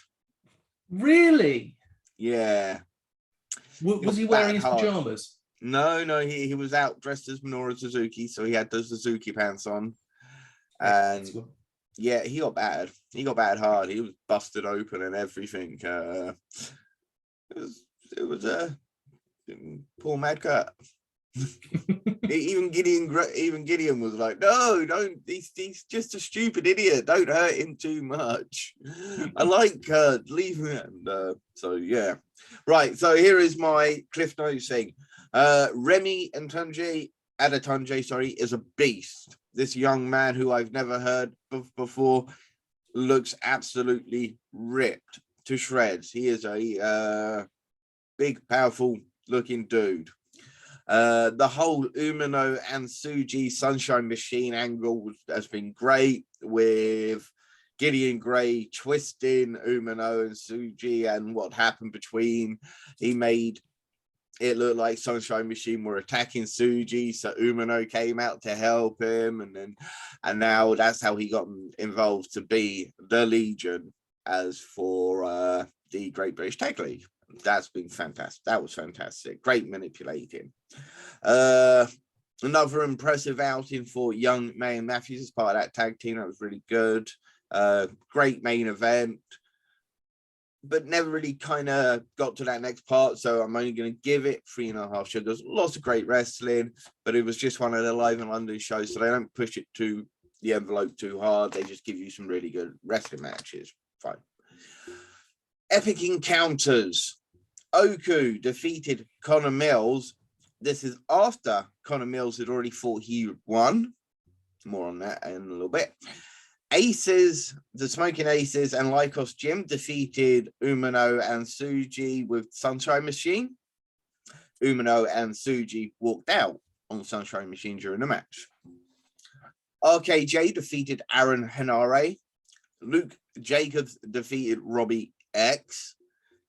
Really? Yeah. Was he wearing his pajamas? No, he was out dressed as Minoru Suzuki, so he had those Suzuki pants on. And yeah, he got battered. He got battered hard. He was busted open and everything. It was a poor Mad Kurt. Even Gideon was like, "No, don't. He's just a stupid idiot. Don't hurt him too much. I like Kurt. Leave him." And so yeah, right. So here is my Cliff Notes thing. Remy Adetunji, sorry, is a beast. This young man who I've never heard of before looks absolutely ripped to shreds. He is a big, powerful looking dude. The whole Umino and Tsuji Sunshine Machine angle has been great, with Gideon Gray twisting Umino and Tsuji and what happened between. He made it look like Sunshine Machine were attacking Tsuji, so Umino came out to help him, and now that's how he got involved to be the Legion as for the Great British Tag League. That's been fantastic. That was fantastic. Great manipulating. Another impressive outing for young May and Matthews as part of that tag team. That was really good. Great main event, but never really kind of got to that next part. So I'm only going to give it 3.5 sugars. Lots of great wrestling, but it was just one of the Live in London shows. So they don't push it to the envelope too hard. They just give you some really good wrestling matches. Fine. Epic encounters. Oku defeated Connor Mills. This is after Connor Mills had already thought he won. More on that in a little bit. Aces, the Smoking Aces and Lycos Jim defeated Umino and Tsuji with Sunshine Machine. Umino and Tsuji walked out on Sunshine Machine during the match. RKJ defeated Aaron Henare. Luke Jacobs defeated Robbie X.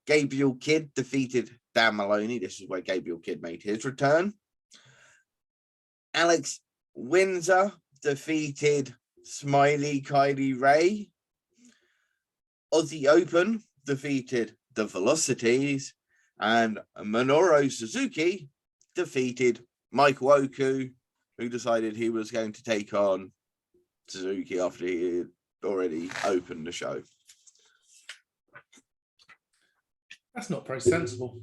Gabriel Kidd defeated Dan Maloney. This is where Gabriel Kidd made his return. Alex Windsor defeated Smiley Kylie Ray. Aussie Open defeated the Velocities. And Minoru Suzuki defeated Michael Oku, who decided he was going to take on Suzuki after he had already opened the show. That's not very sensible.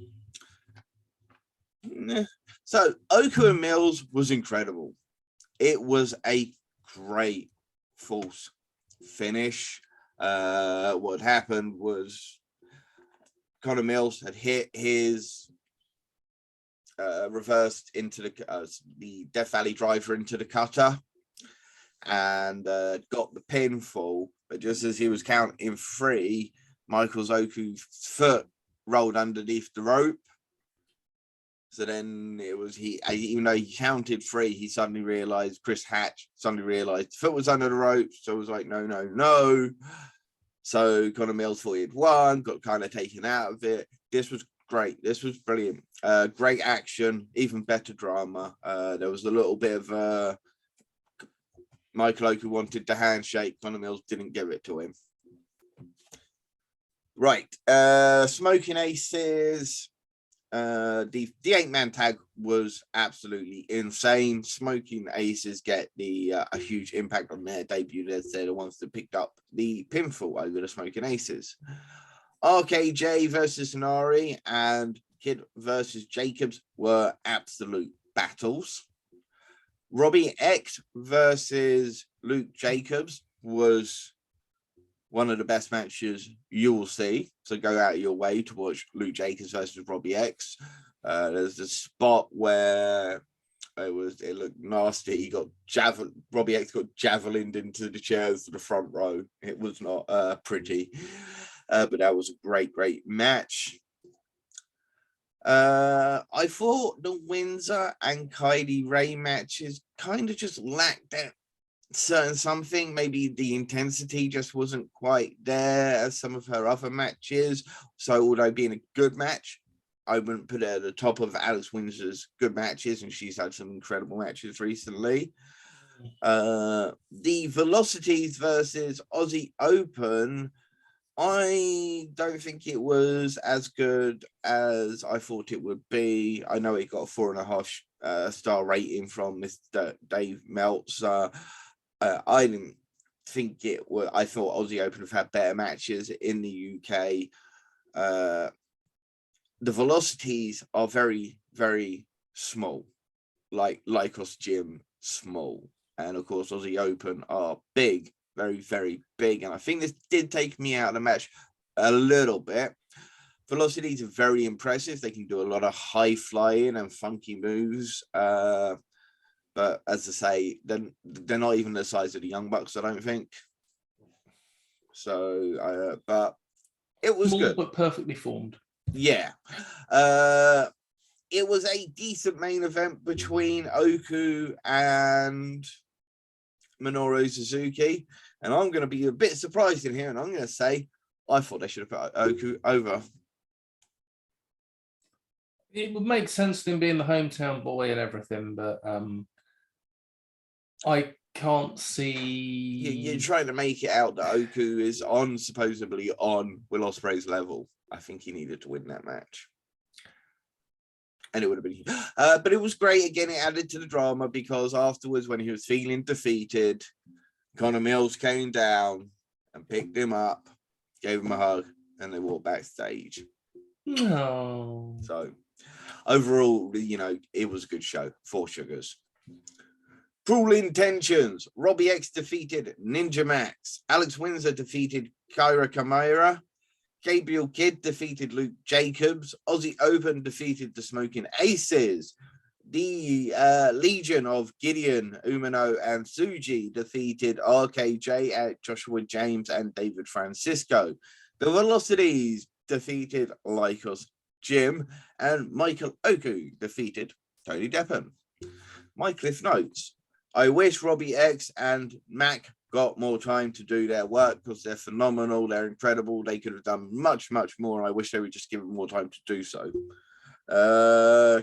So Oku and Mills was incredible. It was a great false finish. What happened was Connor Mills had hit his reversed into the Death Valley driver into the cutter and got the pinfall. But just as he was counting 3, Michael Oku's foot rolled underneath the rope. So then it was even though he counted 3, he suddenly realized, Chris Hatch suddenly realized the foot was under the rope. So it was like, no. So Connor Mills thought he'd won, got kind of taken out of it. This was great. This was brilliant. Great action, even better drama. There was a little bit of Michael Oku wanted the handshake. Connor Mills didn't give it to him. Right. Smoking Aces. The 8-man tag was absolutely insane. Smoking Aces get a huge impact on their debut. They're the ones that picked up the pinfall over the Smoking Aces. RKJ versus Nari and Kid versus Jacobs were absolute battles. Robbie X versus Luke Jacobs was one of the best matches you will see. So go out of your way to watch Luke Jacobs versus Robbie X. There's a spot where it looked nasty. He got Robbie X got javelined into the chairs to the front row. It was not pretty, but that was a great match. I thought the Windsor and Kylie Ray matches kind of just lacked that certain something. Maybe the intensity just wasn't quite there as some of her other matches. So although being a good match, I wouldn't put it at the top of Alex Windsor's good matches, and she's had some incredible matches recently. The Velocities versus Aussie Open, I don't think it was as good as I thought it would be. I know it got a 4.5 star rating from Mr. Dave Meltzer. I didn't think it would. I thought Aussie Open have had better matches in the UK. The Velocities are very, very small, like Lycos Gym small. And of course, Aussie Open are big, very, very big. And I think this did take me out of the match a little bit. Velocities are very impressive. They can do a lot of high flying and funky moves. But as I say, they're not even the size of the Young Bucks, I don't think. So, but it was small, good. But perfectly formed. Yeah. It was a decent main event between Oku and Minoru Suzuki. And I'm going to be a bit surprised in here, and I'm going to say I thought they should have put Oku over. It would make sense to him being the hometown boy and everything, but I can't see... You're trying to make it out that Oku is supposedly on Will Ospreay's level. I think he needed to win that match. And it would have been... but it was great. Again, it added to the drama because afterwards, when he was feeling defeated, Connor Mills came down and picked him up, gave him a hug, and they walked backstage. No. So, overall, it was a good show. 4 sugars. Cruel Intentions. Robbie X defeated Ninja Max. Alex Windsor defeated Kyra Kamara. Gabriel Kidd defeated Luke Jacobs. Aussie Open defeated the Smoking Aces. The Legion of Gideon, Umino, and Suji defeated RKJ at Joshua James and David Francisco. The Velocities defeated Lycos Jim, and Michael Oku defeated Tony Deppen. My cliff notes. I wish Robbie X and Mac got more time to do their work because they're phenomenal. They're incredible. They could have done much, much more. I wish they would just give them more time to do so.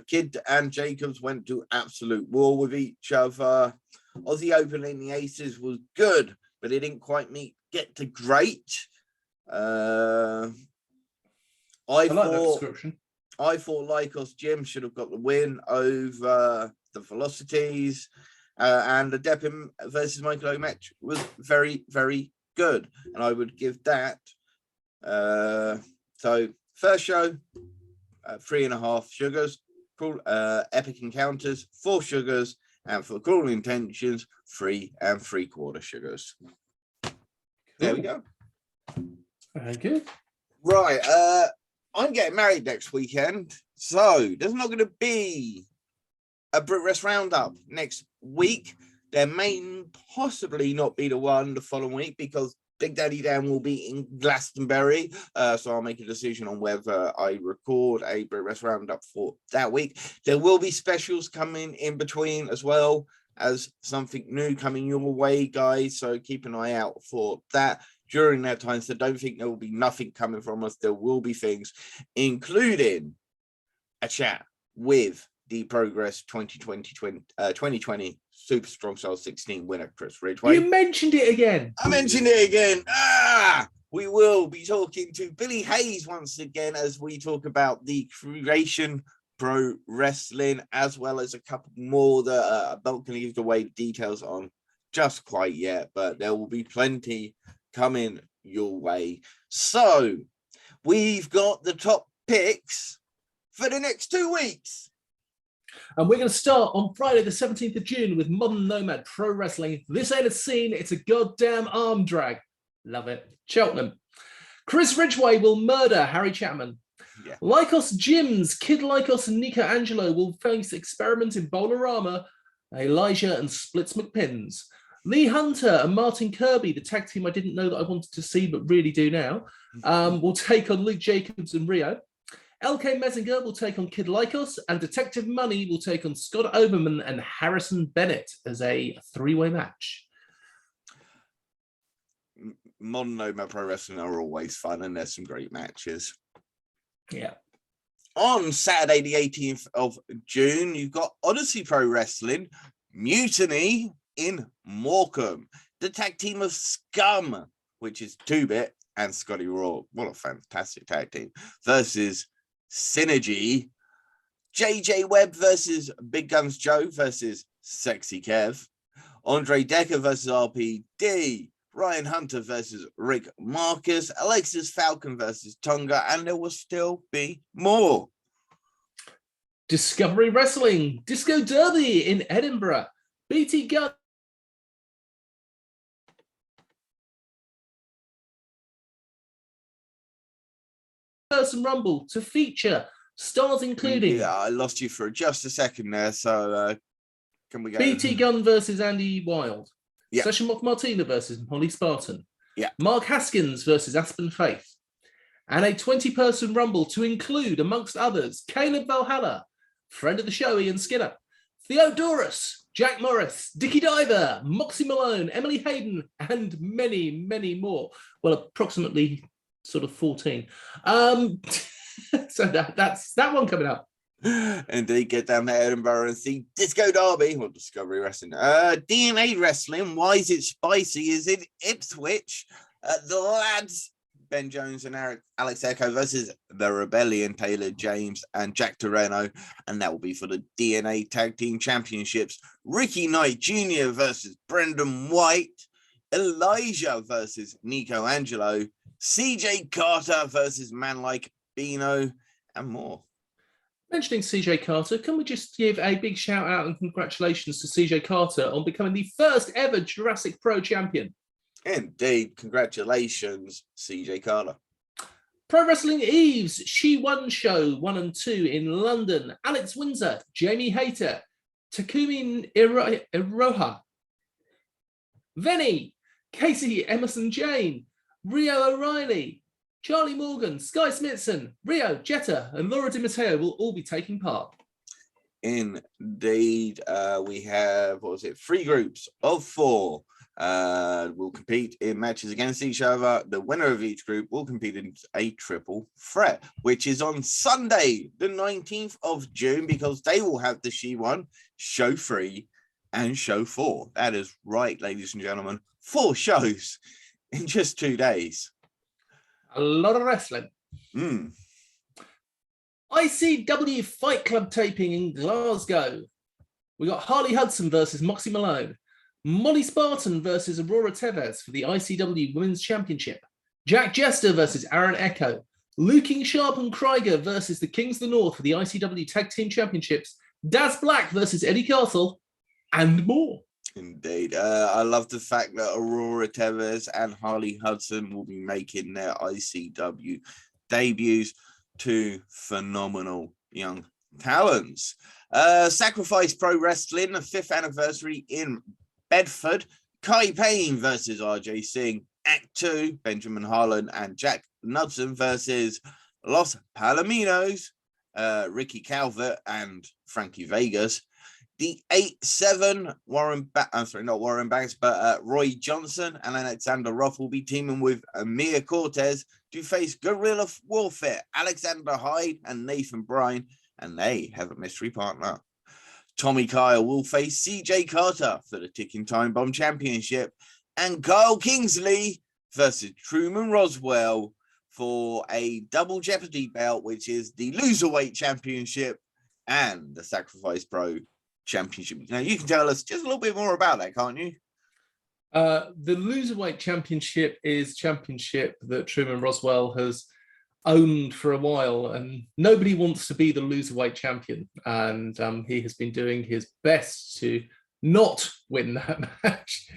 Kidd and Jacobs went to absolute war with each other. Aussie Open in the Aces was good, but it didn't quite get to great. I like that description. I thought Lycos Jim should have got the win over the Velocities. And the Deppen versus Michael O match was very, very good. And I would give that. So first show, 3.5 sugars. Cool. Epic Encounters, 4 sugars. And for Cruel Intentions, 3 3/4 sugars. Cool. There we go. Very good. Right. I'm getting married next weekend. So there's not going to be a Brit Wres Round Up next week. There may possibly not be the one the following week because Big Daddy Dan will be in Glastonbury. So I'll make a decision on whether I record a Brit Wres Round Up for that week. There will be specials coming in between as well as something new coming your way, guys. So keep an eye out for that during that time. So don't think there will be nothing coming from us. There will be things, including a chat with the Progress 2020 Super Strong Style 16 winner, Chris Ridgway. You mentioned it again. I mentioned it again. We will be talking to Billy Hayes once again as we talk about the Creation Pro Wrestling, as well as a couple more that I'm not going to give away details on just quite yet, but there will be plenty coming your way. So we've got the top picks for the next 2 weeks. And we're going to start on Friday, the 17th of June with Modern Nomad Pro Wrestling. This ain't a scene, it's a goddamn arm drag. Love it. Cheltenham. Chris Ridgway will murder Harry Chapman. Yeah. Lycos Gyms, Kid Lycos and Nico Angelo will face Experiment in Bolarama, Elijah and Splits McPins. Lee Hunter and Martin Kirby, the tag team I didn't know that I wanted to see but really do now, will take on Luke Jacobs and Rio. LK Messinger will take on Kid Lycos, and Detective Money will take on Scott Oberman and Harrison Bennett as a three-way match. Modern Nomad Pro Wrestling are always fun, and there's some great matches. Yeah. On Saturday, the 18th of June, you've got Odyssey Pro Wrestling, Mutiny in Morecambe. The tag team of Scum, which is 2-Bit and Scotty Raw. What a fantastic tag team. Versus Synergy. JJ Webb versus Big Guns Joe versus Sexy Kev. Andre Decker versus RPD. Ryan Hunter versus Rick Marcus, Alexis Falcon versus Tonga, and there will still be more. Discovery Wrestling, Disco Derby in Edinburgh, BT Gun Person Rumble to feature stars including... Yeah, I lost you for just a second there, so can we go... BT Gunn versus Andy Wilde. Yeah. Session Mock Martina versus Holly Spartan. Yeah. Mark Haskins versus Aspen Faith. And a 20-person rumble to include, amongst others, Caleb Valhalla, friend of the show, Ian Skinner, Theodorus, Jack Morris, Dickie Diver, Moxie Malone, Emily Hayden, and many, many more. Well, approximately sort of 14. So that's that one coming up. Indeed, get down to Edinburgh and see Disco Derby or Discovery Wrestling. DNA Wrestling, Why Is It Spicy? Is in Ipswich. The lads, Ben Jones and Alex Echo versus the Rebellion, Taylor James and Jack Toreno, and that will be for the DNA Tag Team Championships. Ricky Knight Jr. versus Brendan White. Elijah versus Nico Angelo. CJ Carter versus Man Like Bino, and more. Mentioning CJ Carter, can we just give a big shout out and congratulations to CJ Carter on becoming the first ever Jurassic Pro champion? Indeed, congratulations, CJ Carter. Pro Wrestling Eves, She Won Show 1 and 2 in London. Alex Windsor, Jamie Hayter, Takumi Iroha, Venny, Casey Emerson Jane, Rio O'Reilly, Charlie Morgan, Sky Smithson, Rio, Jetta, and Laura Di Matteo will all be taking part. Indeed, we have, 3 groups of 4 will compete in matches against each other. The winner of each group will compete in a triple threat, which is on Sunday, the 19th of June, because they will have the She Won, Show 3, and Show 4. That is right, ladies and gentlemen. 4 shows in just 2 days. A lot of wrestling. ICW Fight Club taping in Glasgow. We got Harley Hudson versus Moxie Malone. Molly Spartan versus Aurora Tevez for the ICW Women's Championship. Jack Jester versus Aaron Echo. Luking Sharp and Krieger versus the Kings of the North for the ICW Tag Team Championships. Daz Black versus Eddie Castle. And more. Indeed. I love the fact that Aurora Tevez and Harley Hudson will be making their ICW debuts. 2 phenomenal young talents. Sacrifice Pro Wrestling, the 5th anniversary in Bedford. Kai Payne versus RJ Singh. Act 2, Benjamin Harlan and Jack Knudsen versus Los Palominos, Ricky Calvert and Frankie Vegas. The 8-7, not Warren Banks, but Roy Johnson and Alexander Ruff will be teaming with Amir Cortez to face Guerrilla Warfare, Alexander Hyde and Nathan Bryan, and they have a mystery partner. Tommy Kyle will face CJ Carter for the Ticking Time Bomb Championship, and Kyle Kingsley versus Truman Roswell for a double Jeopardy belt, which is the Loserweight Championship and the Sacrifice Pro Championship. Now, you can tell us just a little bit more about that, can't you? The Loserweight Championship is championship that Truman Roswell has owned for a while, and nobody wants to be the Loserweight champion. And he has been doing his best to not win that match.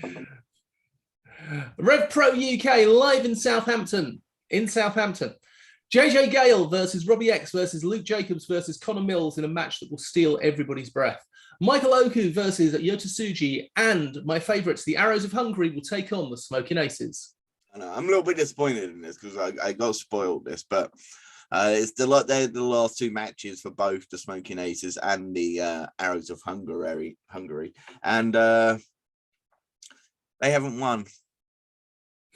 Rev Pro UK live in Southampton. JJ Gale versus Robbie X versus Luke Jacobs versus Connor Mills in a match that will steal everybody's breath. Michael Oku versus Yota Tsuji, and my favourites, the Arrows of Hungary, will take on the Smoking Aces. I know, I'm a little bit disappointed in this because I got spoiled this, but they're the last two matches for both the Smoking Aces and the Arrows of Hungary, and they haven't won.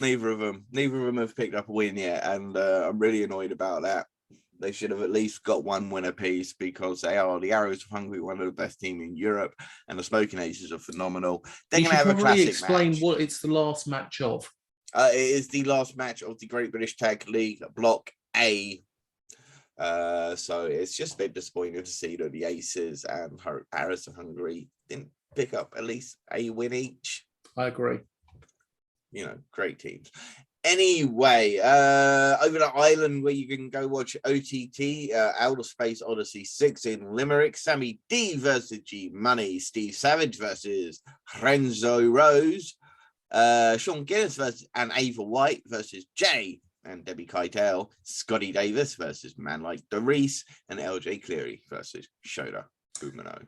Neither of them have picked up a win yet, and I'm really annoyed about that. They should have at least got one win apiece because they are the Arrows of Hungary, one of the best teams in Europe, and the Smoking Aces are phenomenal. They're going to have a classic explain match. What it's the last match of. It is the last match of the Great British Tag League Block A. So it's just a bit disappointing to see that the Aces and Arrows of Hungary didn't pick up at least a win each. I agree. You know, great teams. Anyway, over the island where you can go watch OTT, Outer Space Odyssey 6 in Limerick, Sammy D versus G Money, Steve Savage versus Renzo Rose, Sean Guinness versus and Ava White versus Jay and Debbie Keitel, Scotty Davis versus Man Like DeReese, and LJ Cleary versus Shota Umino.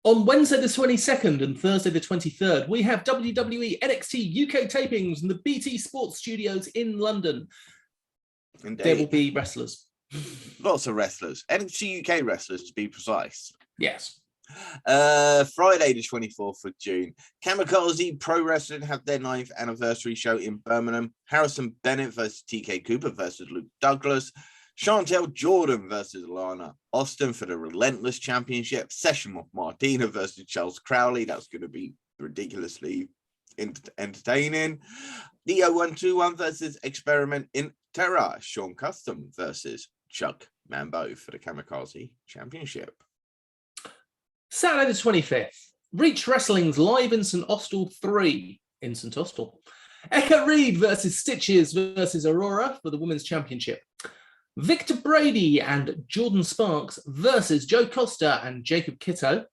On Wednesday the 22nd and Thursday the 23rd, we have WWE NXT UK tapings in the BT Sports Studios in London. Indeed. There will be wrestlers. Lots of wrestlers. NXT UK wrestlers, to be precise. Yes. Friday the 24th of June, Kamikaze Pro Wrestling have their 9th anniversary show in Birmingham. Harrison Bennett versus TK Cooper versus Luke Douglas. Chantel Jordan versus Lana Austin for the Relentless Championship. Session with Martina versus Charles Crowley. That's going to be ridiculously entertaining. Neo 121 versus Experiment in Terra. Sean Custom versus Chuck Mambo for the Kamikaze Championship. Saturday the 25th, Reach Wrestling's live in St Austell 3 in St Austell. Eka Reed versus Stitches versus Aurora for the Women's Championship. Victor Brady and Jordan Sparks versus Joe Costa and Jacob Kitto.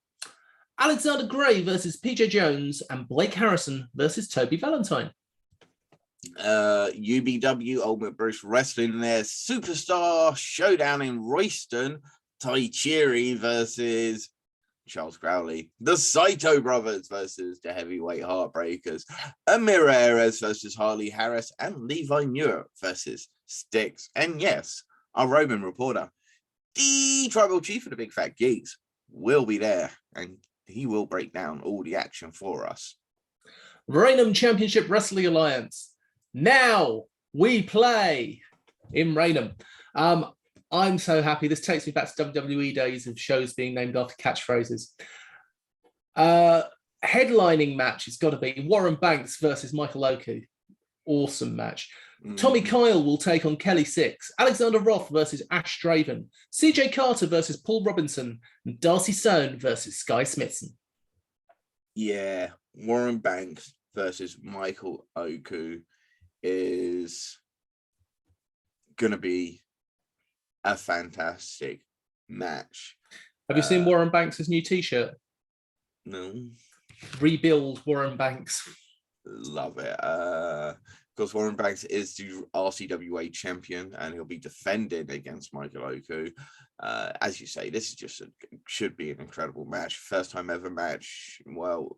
Alexander Gray versus PJ Jones and Blake Harrison versus Toby Valentine. UBW Ultimate Bruce Wrestling, their Superstar Showdown in Royston. Tai Chiri versus Charles Crowley. The Saito Brothers versus the Heavyweight Heartbreakers. Amira Erez versus Harley Harris and Levi Muir versus Styx. And yes, our Roman reporter, the Tribal Chief of the Big Fat Geeks, will be there and he will break down all the action for us. Raynham Championship Wrestling Alliance. Now we play in Raynham. I'm so happy. This takes me back to WWE days of shows being named after catchphrases. Headlining match has got to be Warren Banks versus Michael Oku. Awesome match. Tommy Kyle will take on Kelly Six. Alexander Roth versus Ash Draven. CJ Carter versus Paul Robinson. And Darcy Sohn versus Sky Smithson. Yeah, Warren Banks versus Michael Oku is going to be a fantastic match. Have you seen Warren Banks' new t-shirt? No. Rebuild Warren Banks. Love it. Because Warren Banks is the RCWA champion and he'll be defending against Michael Oku. As you say, this is just should be an incredible match. First time ever match. Well,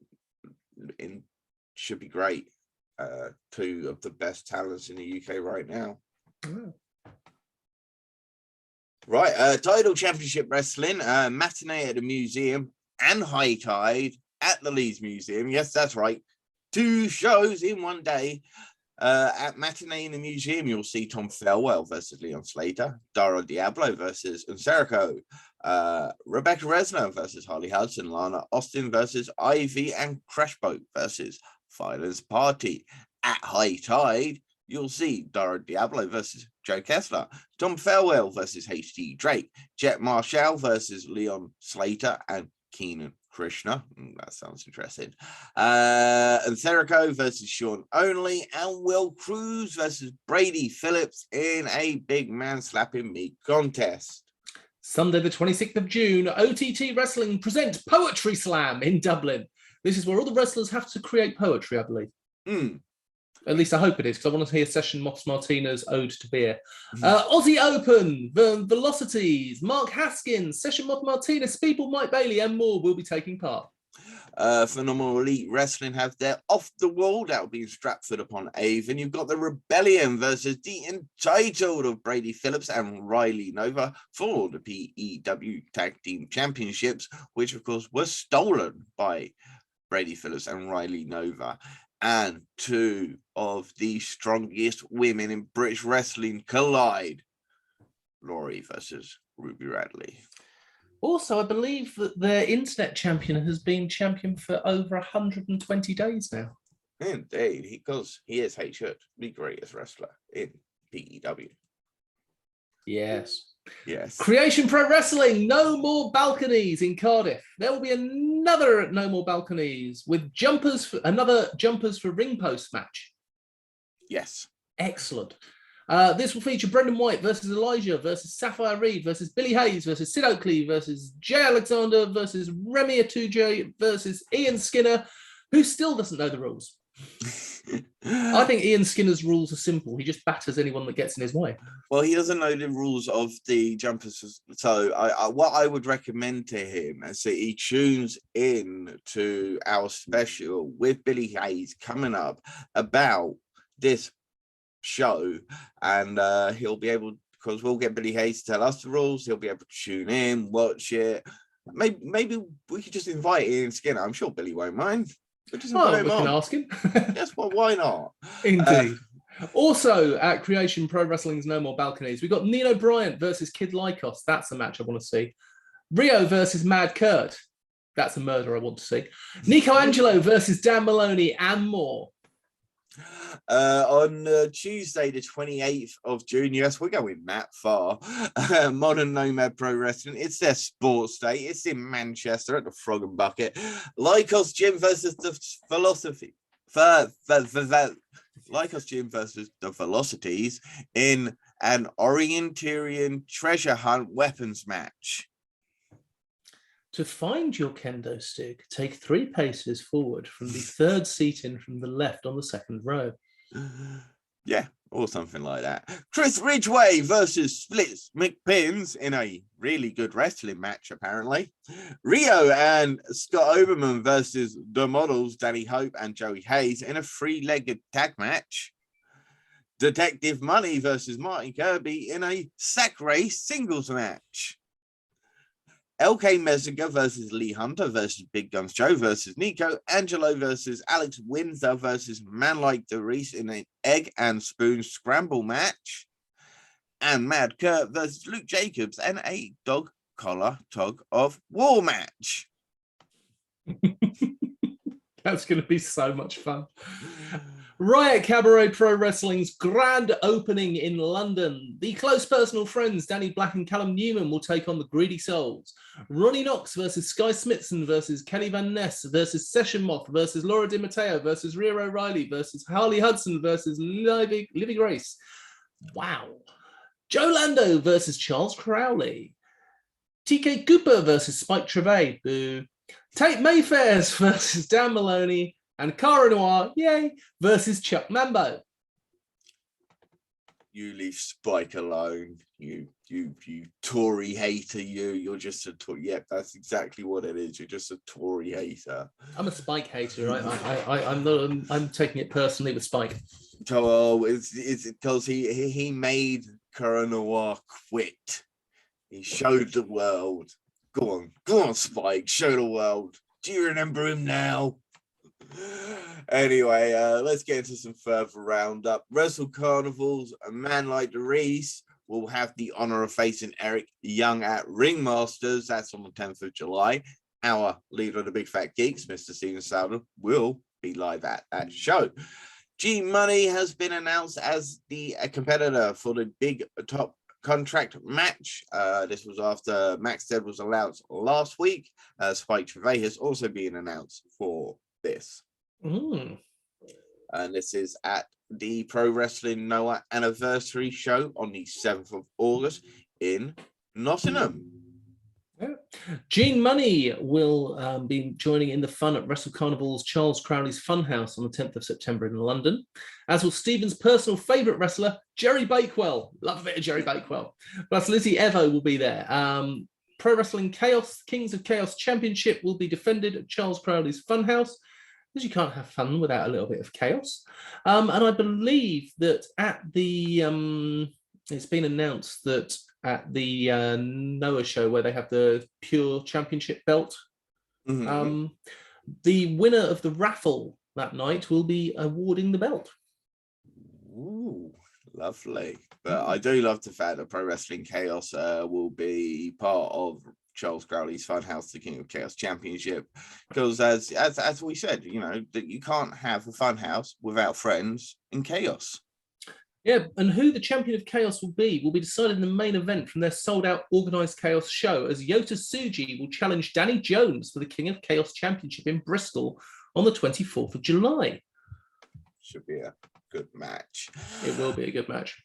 should be great. Two of the best talents in the UK right now. Oh. Right, Title Championship Wrestling, matinee at the museum and High Tide at the Leeds Museum. Yes, that's right. 2 shows in one day. At matinee in the museum, you'll see Tom Thelwell versus Leon Slater, Dara Diablo versus Unserico, Rebecca Resner versus Harley Hudson, Lana Austin versus Ivy, and Crashboat versus Violence Party. At High Tide, you'll see Dara Diablo versus Joe Kessler, Tom Thelwell versus HT Drake, Jet Marshall versus Leon Slater, and Keenan Krishna. That sounds interesting. And Therico versus Sean Only, and Will Cruz versus Brady Phillips in a big man slapping me contest. Sunday the 26th of June, OTT Wrestling present Poetry Slam in Dublin. This is where all the wrestlers have to create poetry, I believe. At least I hope it is, because I want to hear Session Moss Martina's Ode to Beer. Aussie Open, the Velocities, Mark Haskins, Session Moss Martina, Speedball, Mike Bailey, and more will be taking part. Phenomenal Elite Wrestling have their Off the Wall. That'll be in Stratford upon Avon. You've got the Rebellion versus the Entitled of Brady Phillips and Riley Nova for the PEW Tag Team Championships, which of course was stolen by Brady Phillips and Riley Nova. And two of the strongest women in British wrestling collide. Laurie versus Ruby Radley. Also, I believe that their internet champion has been champion for over 120 days now. Indeed, because he is the greatest wrestler in PEW. Yes. Yes. Creation Pro Wrestling, No More Balconies in Cardiff. There will be another No More Balconies with another Jumpers for Ring Post match. Yes. Excellent. This will feature Brendan White versus Elijah versus Sapphire Reed versus Billy Hayes versus Sid Oakley versus Jay Alexander versus Remy Atuje versus Ian Skinner, who still doesn't know the rules. I think Ian Skinner's rules are simple. He just batters anyone that gets in his way. Well, he doesn't know the rules of the jumpers. So what I would recommend to him is that he tunes in to our special with Billy Hayes coming up about this show, and he'll be able, because we'll get Billy Hayes to tell us the rules. He'll be able to tune in, watch it. Maybe we could just invite Ian Skinner. I'm sure Billy won't mind. We can ask him. Yes, well, why not? Indeed. Also at Creation Pro Wrestling's No More Balconies, we've got Nino Bryant versus Kid Lycos. That's the match I want to see. Rio versus Mad Kurt. That's a murder I want to see. Nico Angelo versus Dan Maloney, and more. On Tuesday, the 28th of June, yes, we're going that far. Modern Nomad Pro Wrestling, it's their sports day. It's in Manchester at the Frog and Bucket. Lycos Gym versus the Philosophy. Lycos Gym versus the Velocities in an Orientarian treasure hunt weapons match. To find your kendo stick, take 3 paces forward from the third seat in from the left on the second row. Yeah, or something like that. Chris Ridgway versus Splits McPins in a really good wrestling match, apparently. Rio and Scott Oberman versus the Models, Danny Hope and Joey Hayes in a 3-legged tag match. Detective Money versus Martin Kirby in a sack race singles match. LK Messinger versus Lee Hunter versus Big Guns Joe versus Nico Angelo versus Alex Windsor versus Man Like DeReese in an egg and spoon scramble match. And Mad Kurt versus Luke Jacobs and a dog collar tug of war match. That's going to be so much fun. Riot Cabaret Pro Wrestling's grand opening in London. The close personal friends Danny Black and Callum Newman will take on the Greedy Souls. Ronnie Knox versus Sky Smithson versus Kelly Van Ness versus Session Moth versus Laura Di Matteo versus Rhea O'Reilly versus Harley Hudson versus Livy Grace. Wow. Joe Lando versus Charles Crowley. TK Cooper versus Spike Trevay. Boo. Tate Mayfairs versus Dan Maloney. And Cara Noir, yay, versus Chuck Mambo. You leave Spike alone. You Tory hater. You're just a Tory. Yep, that's exactly what it is. You're just a Tory hater. I'm a Spike hater. I'm taking it personally with Spike. Oh, it's because he made Cara Noir quit. He showed the world. Go on, Spike. Show the world. Do you remember him now? Anyway, let's get into some further roundup. Wrestle Carnival's A Man Like DeReese will have the honor of facing Eric Young at Ringmasters. That's on the 10th of July. Our leader of the Big Fat Geeks, Mr. Steven Southern, will be live at that show. G Money has been announced as the competitor for the Big Top Contract match. This was after Max Dead was announced last week. Spike Trevay has also been announced for this. And this is at the Pro Wrestling Noah anniversary show on the 7th of August in Nottingham. Yeah. Gene Money will be joining in the fun at Wrestle Carnival's Charles Crowley's Funhouse on the 10th of September in London, as will Stephen's personal favourite wrestler, Jerry Bakewell. Love a bit of Jerry Bakewell. Plus, Lizzie Evo will be there. Pro Wrestling Chaos, Kings of Chaos Championship will be defended at Charles Crowley's Funhouse, because you can't have fun without a little bit of chaos. And I believe that at the, it's been announced that at the Noah show where they have the Pure Championship belt, the winner of the raffle that night will be awarding the belt. Ooh, lovely. But I do love the fact that Pro Wrestling Chaos will be part of Charles Crowley's Funhouse, the King of Chaos Championship, because as we said, you know, that you can't have a Funhouse without friends in chaos. Yeah, and who the champion of chaos will be decided in the main event from their sold-out organised chaos show, as Yota Tsuji will challenge Danny Jones for the King of Chaos Championship in Bristol on the 24th of July. Should be a good match. It will be a good match.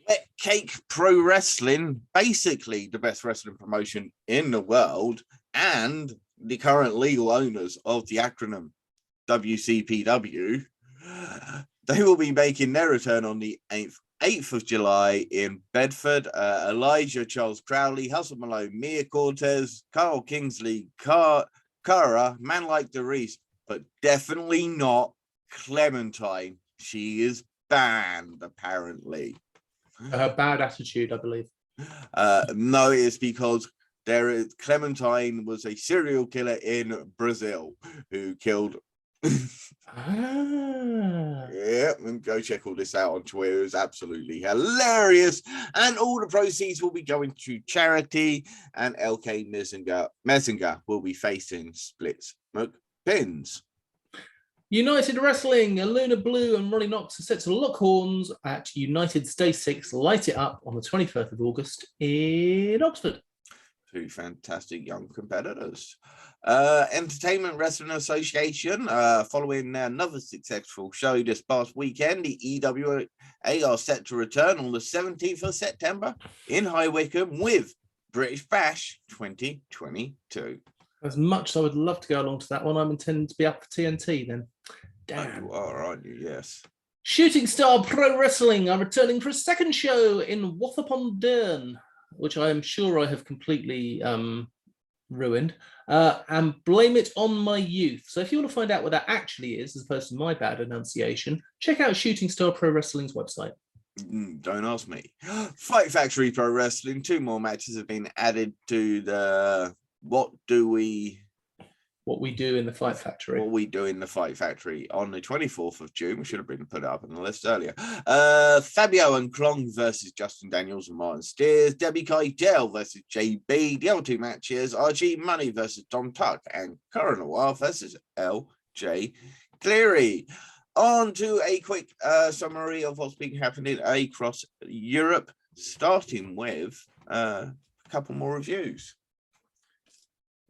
Wet Cake Pro Wrestling, basically the best wrestling promotion in the world, and the current legal owners of the acronym WCPW, they will be making their return on the 8th of July in Bedford. Elijah Charles Crowley, Hustle Malone, Mia Cortez, Carl Kingsley, Cara, Man Like Doris, but definitely not Clementine. She is banned, apparently. Bad attitude, I believe. No, it's because Clementine was a serial killer in Brazil who killed. Yeah, and go check all this out on Twitter. It's absolutely hilarious. And all the proceeds will be going to charity. And LK Messinger will be facing Split Smoke Pins. United Wrestling, Luna Blue and Ronnie Knox are set to lock horns at United's Day 6 Light It Up on the 21st of August in Oxford. Two fantastic young competitors. Entertainment Wrestling Association, following another successful show this past weekend, the EWA are set to return on the 17th of September in High Wycombe with British Bash 2022. As much as I would love to go along to that one, I'm intending to be up for TNT then. Damn. You are, aren't you? Yes. Shooting Star Pro Wrestling are returning for a second show in Wath-upon-Dearne, which I am sure I have completely ruined, and Blame It on My Youth. So if you want to find out what that actually is, as opposed to my bad enunciation, check out Shooting Star Pro Wrestling's website. Don't ask me. Fight Factory Pro Wrestling, 2 more matches have been added to the What We Do in the Fight Factory. What We Do in the Fight Factory on the 24th of June. We should have been put up on the list earlier. Fabio and Klong versus Justin Daniels and Martin Steers. Debbie Keitel versus JB. The other 2 matches are G Money versus Tom Tuck and Cara Noir versus LJ Cleary. On to a quick summary of what's been happening across Europe, starting with a couple more reviews.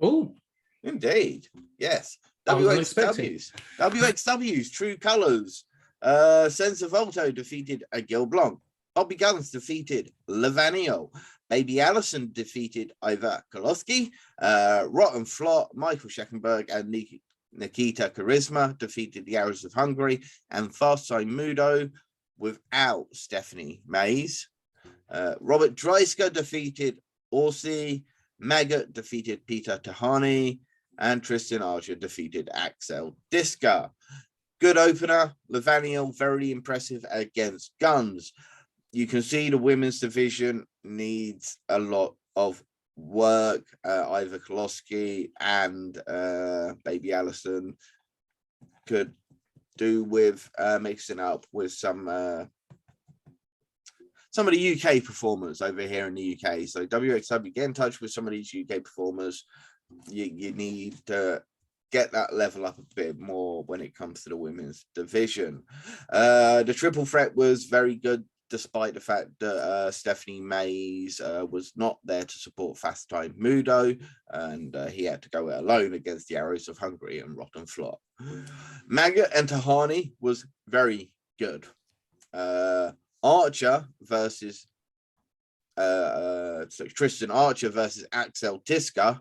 Oh, indeed. Yes. WXW's True Colors. Senza Volto defeated Gil Blanc. Bobby Guns defeated Lavanio. Baby Allison defeated Iva Koloski. Rotten Flot, Michael Scheckenberg, and Nikita Charisma defeated the Arrows of Hungary. And Fast Time Mudo without Stephanie Mays. Robert Dreisker defeated Orsi. Maggot defeated Peter Tahani, and Tristan Archer defeated Axel Diska. Good opener. Lavaniel, very impressive against Guns. You can see the women's division needs a lot of work. Iva Koloski and Baby Allison could do with mixing up with some of the UK performers over here in the UK. So WXW, get in touch with some of these UK performers. You need to get that level up a bit more when it comes to the women's division. The triple threat was very good, despite the fact that Stephanie Mays was not there to support Fast Time Mudo, and he had to go it alone against the Arrows of Hungary and Rotten Flop. Maggot and Tahani was very good. Archer versus so Tristan Archer versus Axel Tisca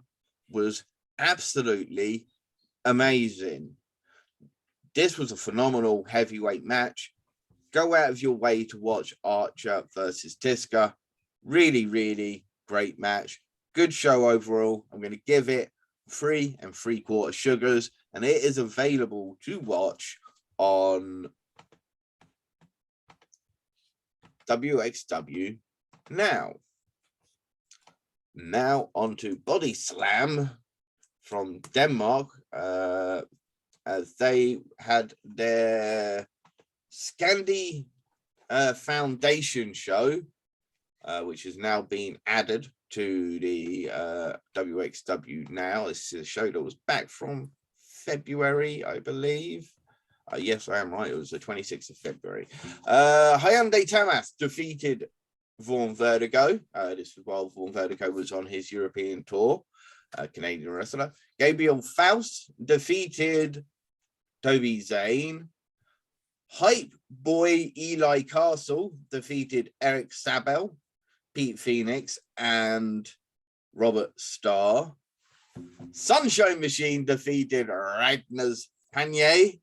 was absolutely amazing. This was a phenomenal heavyweight match. Go out of your way to watch Archer versus Tisca. Really, really great match. Good show overall. I'm going to give it 3 3/4 sugars, and it is available to watch on WXW now. Now on to Bodyslam from Denmark, as they had their Scandi Foundation show, which has now been added to the WXW now. This is a show that was back from February, I believe. Yes, I am right. It was the 26th of February. Hyundai Tamas defeated Vaughn Vertigo. This was while Vaughn Vertigo was on his European tour, Canadian wrestler. Gabriel Faust defeated Toby Zane. Hype Boy Eli Castle defeated Eric Sabel, Pete Phoenix, and Robert Starr. Sunshine Machine defeated Ragnar Panier.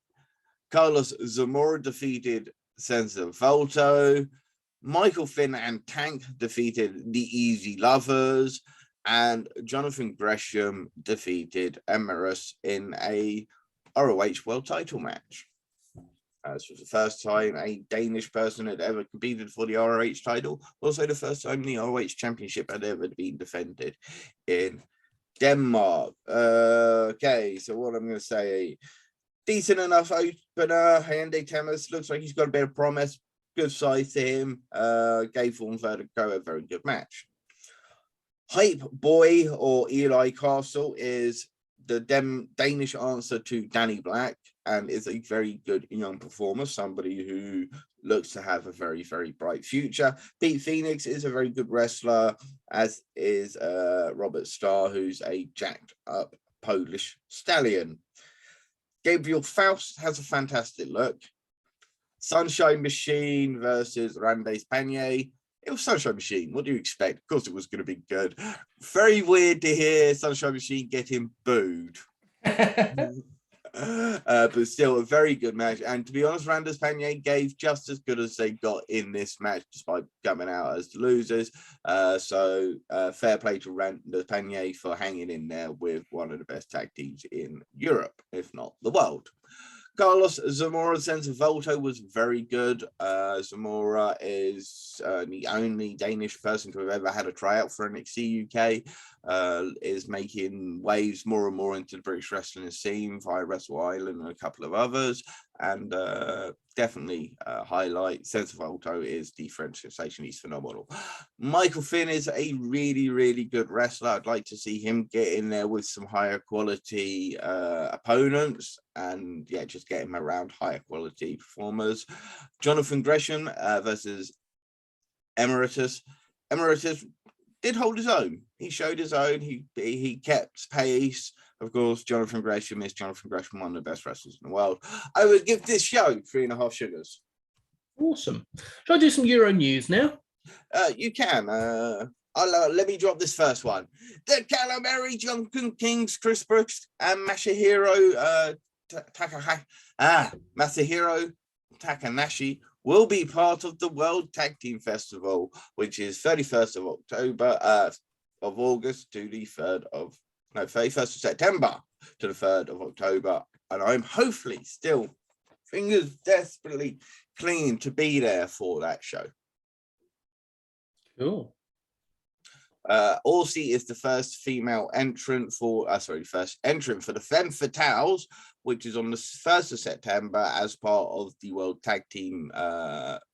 Carlos Zamora defeated Senza Volto. Michael Finn and Tank defeated the Easy Lovers. And Jonathan Gresham defeated Emirates in a ROH World Title match. This was the first time a Danish person had ever competed for the ROH title. Also the first time the ROH Championship had ever been defended in Denmark. Okay, so what I'm going to say, decent enough opener. Hyundai Tamas looks like he's got a bit of promise. Good size to him. Gave Vaughn Vertigo a very good match. Hype Boy or Eli Castle is the Danish answer to Danny Black, and is a very good young performer, somebody who looks to have a very, very bright future. Pete Phoenix is a very good wrestler, as is Robert Starr, who's a jacked up Polish stallion. Gabriel Faust has a fantastic look. Sunshine Machine versus Randes Panier. It was Sunshine Machine. What do you expect? Of course it was going to be good. Very weird to hear Sunshine Machine getting booed. But still a very good match. And to be honest, Randes Panier gave just as good as they got in this match, despite coming out as the losers. So fair play to Randes Panier for hanging in there with one of the best tag teams in Europe, if not the world. Carlos Zamora Senza Volto was very good. Zamora is the only Danish person to have ever had a tryout for NXT UK, is making waves more and more into the British wrestling scene via Wrestle Island and a couple of others. And definitely highlight. Senza Volto is the French sensation. He's phenomenal. Michael Finn is a really, really good wrestler. I'd like to see him get in there with some higher quality opponents, and yeah, just get him around higher quality performers. Jonathan Gresham versus Emeritus. Emeritus did hold his own. He showed his own. He kept pace. Of course, Jonathan Gresham, one of the best wrestlers in the world. I would give this show 3.5 sugars. Awesome. Shall I do some Euro news now? You can. Let me drop this first one. The Calamari Drunken Kings, Chris Brooks and Masahiro Takanashi will be part of the World Tag Team Festival, which is 31st of October, of August to the 31st of September to the 3rd of October. And I'm hopefully still, fingers desperately clinging to be there for that show. Cool. Aussie is the first female entrant for, first entrant for the Femme Fatales, which is on the 1st of September as part of the World Tag Team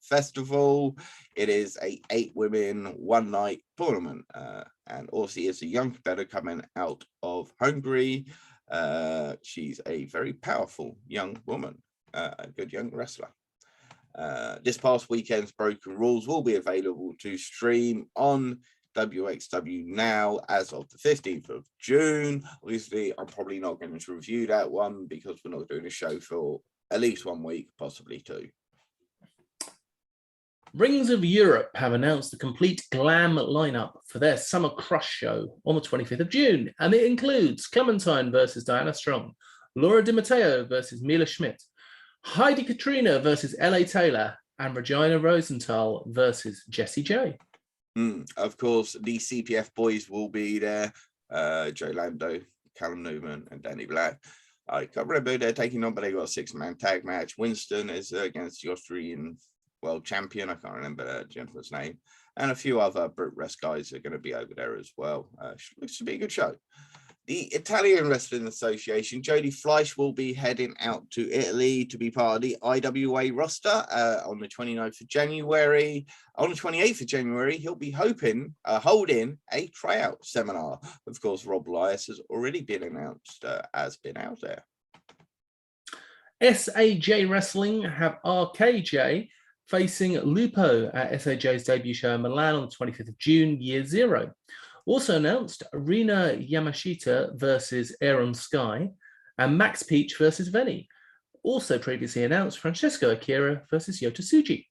Festival. It is a 8-women, 1-night tournament. And Aussie is a young competitor coming out of Hungary. She's a very powerful young woman, a good young wrestler. This past weekend's Broken Rules will be available to stream on WXW now as of the 15th of June. Obviously, I'm probably not going to review that one because we're not doing a show for at least 1 week, possibly 2. Rings of Europe have announced the complete glam lineup for their Summer Crush show on the 25th of June, and it includes Clementine versus Diana Strong, Laura Di Matteo versus Mila Schmidt, Heidi Katrina versus LA Taylor, and Regina Rosenthal versus Jessie J. Of course, the CPF boys will be there. Joe Lando, Callum Newman, and Danny Black. I can't remember who they're taking on, but they got a 6-man tag match. Winston is against the Austrian world champion. I can't remember the gentleman's name. And a few other Brit Wres guys are going to be over there as well. Looks to be a good show. The Italian Wrestling Association, Jody Fleisch will be heading out to Italy to be part of the IWA roster on the 29th of January. On the 28th of January, he'll be holding a tryout seminar. Of course, Rob Lyas has already been announced as been out there. SAJ Wrestling have RKJ facing Lupo at SAJ's debut show in Milan on the 25th of June, year 0. Also announced, Rina Yamashita versus Aaron Sky and Max Peach versus Venny. Also previously announced, Francesco Akira versus Yota Tsuji.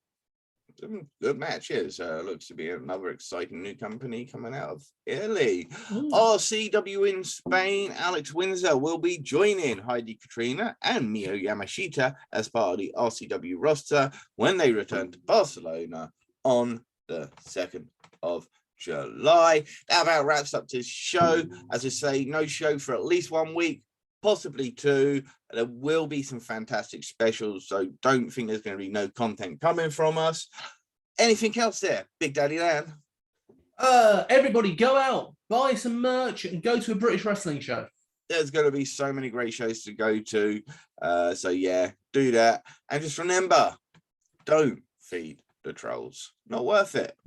Good matches. Looks to be another exciting new company coming out of Italy. RCW in Spain, Alex Windsor will be joining Heidi Katrina and Mio Yamashita as part of the RCW roster when they return to Barcelona on the 2nd of July. That about wraps up this show. As I say, no show for at least 1 week, possibly 2. There will be some fantastic specials, so don't think there's going to be no content coming from us. Anything else there, Big Daddy Dan? Everybody go out, buy some merch, and go to a British wrestling show. There's going to be so many great shows to go to. So yeah, do that. And just remember, don't feed the trolls. Not worth it.